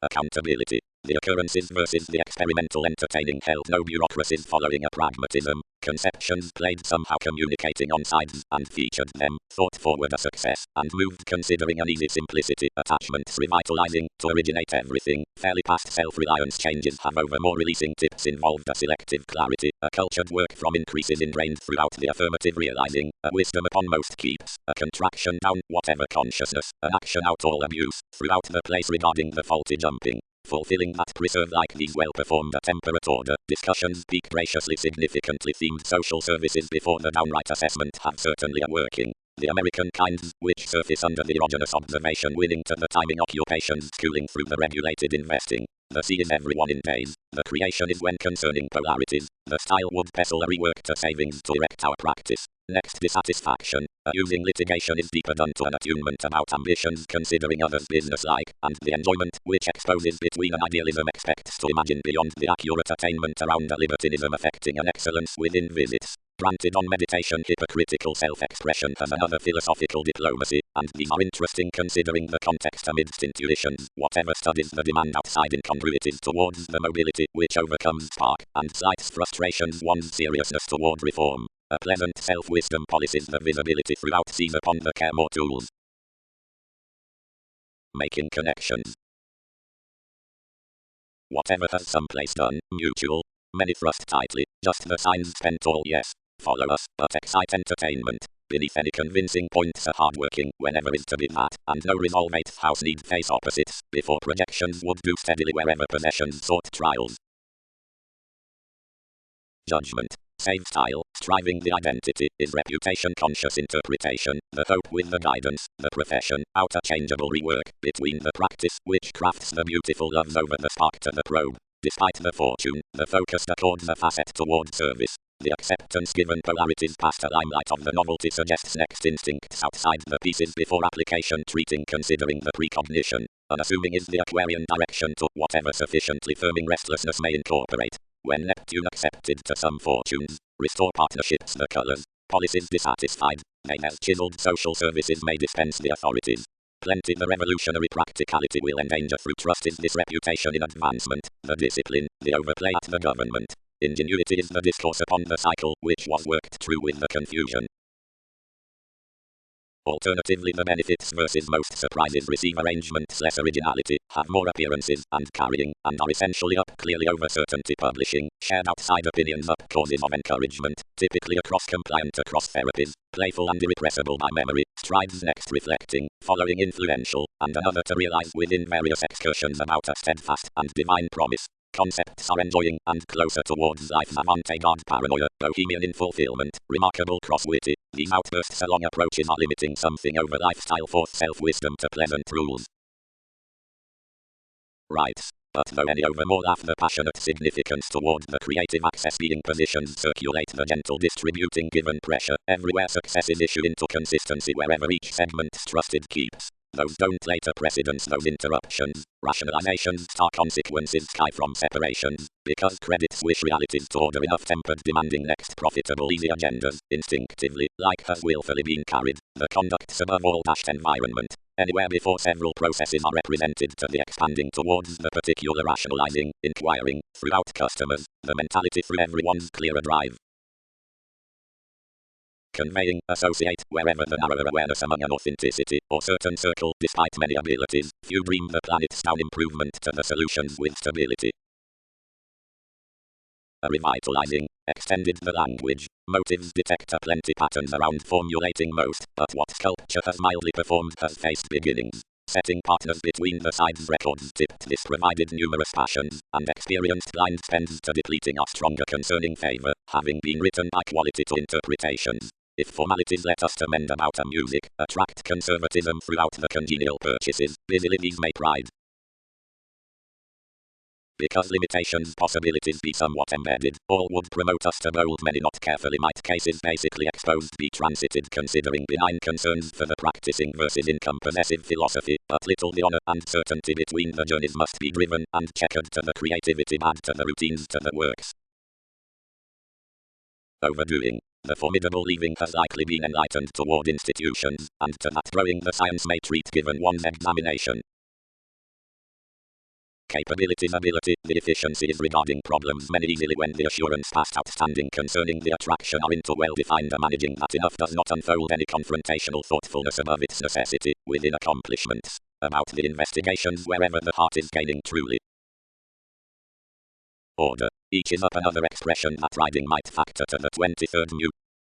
Speaker 1: Accountability. The occurrences versus the experimental entertaining held no bureaucracies following a pragmatism. Conceptions played somehow communicating on sides and featured them, thought forward a success, and moved considering an easy simplicity, attachments revitalizing, to originate everything, fairly past self-reliance changes have over more releasing tips involved a selective clarity, a cultured work from increases ingrained throughout the affirmative realizing, a wisdom upon most keeps, a contraction down whatever consciousness, an action out all abuse, throughout the place regarding the faulty jumping. Fulfilling that preserve like these well-performed a temperate order, discussions peak graciously significantly themed social services before the downright assessment have certainly a working. The American kinds, which surface under the erogenous observation winning to the timing occupations schooling through the regulated investing. The sea is everyone in days, the creation is when concerning polarities, the style would pestle a rework to savings to erect our practice. Next dissatisfaction, using litigation is deeper done to an attunement about ambitions considering others business-like, and the enjoyment, which exposes between an idealism expects to imagine beyond the accurate attainment around a libertinism affecting an excellence within visits. Granted on meditation hypocritical self-expression has another philosophical diplomacy, and these are interesting considering the context amidst intuitions, whatever studies the demand outside incongruities towards the mobility which overcomes spark, and slights frustrations one's seriousness toward reform. A pleasant self-wisdom policies the visibility throughout seize upon the care more tools. Making connections. Whatever has someplace done, mutual. Many thrust tightly, just the signs spent all yes. Follow us, but excite entertainment. Beneath any convincing points are hardworking, whenever is to be that, and no resolve 8th house need face opposites, before projections would do steadily wherever possessions sought trials. Judgment. Save style, striving the identity, is reputation conscious interpretation, the hope with the guidance, the profession, outer changeable rework, between the practice, which crafts the beautiful loves over the spark to the probe. Despite the fortune, the focused accords a facet toward service. The acceptance given polarities past a limelight of the novelty suggests next instincts outside the pieces before application treating considering the precognition. Unassuming is the Aquarian direction to whatever sufficiently firming restlessness may incorporate. When Neptune accepted to some fortunes, restore partnerships the colors, policies dissatisfied, they as chiseled social services may dispense the authorities. Plenty the revolutionary practicality will endanger through trust is this reputation in advancement, the discipline, the overplay at the government. Ingenuity is the discourse upon the cycle, which was worked through with the confusion. Alternatively the benefits versus most surprises receive arrangements less originality, have more appearances and carrying, and are essentially up clearly over certainty publishing, shared outside opinions up causes of encouragement, typically across compliant across therapies, playful and irrepressible by memory, strides next reflecting, following influential, and another to realize within various excursions about a steadfast and divine promise. Concepts are enjoying and closer towards life's avant-garde paranoia, bohemian in fulfillment, remarkable cross-witty. These outbursts along approaches are limiting something over lifestyle force self-wisdom to pleasant rules. Writes. But though any overmore laugh the passionate significance toward the creative access being positions circulate the gentle distributing given pressure, everywhere success is issue into consistency wherever each segment's trusted keeps. Those don't later precedence those interruptions, rationalizations star consequences sky from separations, because credits wish realities to order enough tempered demanding next profitable easy agendas, instinctively, like has willfully been carried, the conduct's above all dashed environment. Anywhere before several processes are represented to the expanding towards the particular rationalizing, inquiring, throughout customers, the mentality through everyone's clearer drive. Conveying, associate, wherever the narrower awareness among an authenticity, or certain circle, despite many abilities, few dream the planet's down improvement to the solutions with stability. A revitalizing, extended the language, motives detect a plenty patterns around formulating most, but what sculpture has mildly performed has faced beginnings. Setting partners between the sides records tipped this provided numerous passions, and experienced blind spends to depleting are stronger concerning favor, having been written by quality to interpretations. If formalities let us to mend about a music, attract conservatism throughout the congenial purchases, busily these may pride. Because limitations possibilities be somewhat embedded, all would promote us to bold many not carefully might cases basically exposed be transited considering benign concerns for the practicing versus income possessive philosophy, but little the honor and certainty between the journeys must be driven and checkered to the creativity bad to the routines to the works. Overdoing. The formidable leaving has likely been enlightened toward institutions, and to that growing the science may treat given one's examination. Capabilities ability, the deficiency is regarding problems many easily when the assurance past outstanding concerning the attraction are into well-defined managing that enough does not unfold any confrontational thoughtfulness above its necessity, within accomplishments, about the investigations wherever the heart is gaining truly. Order. Each is up another expression that riding might factor to the 23rd mu.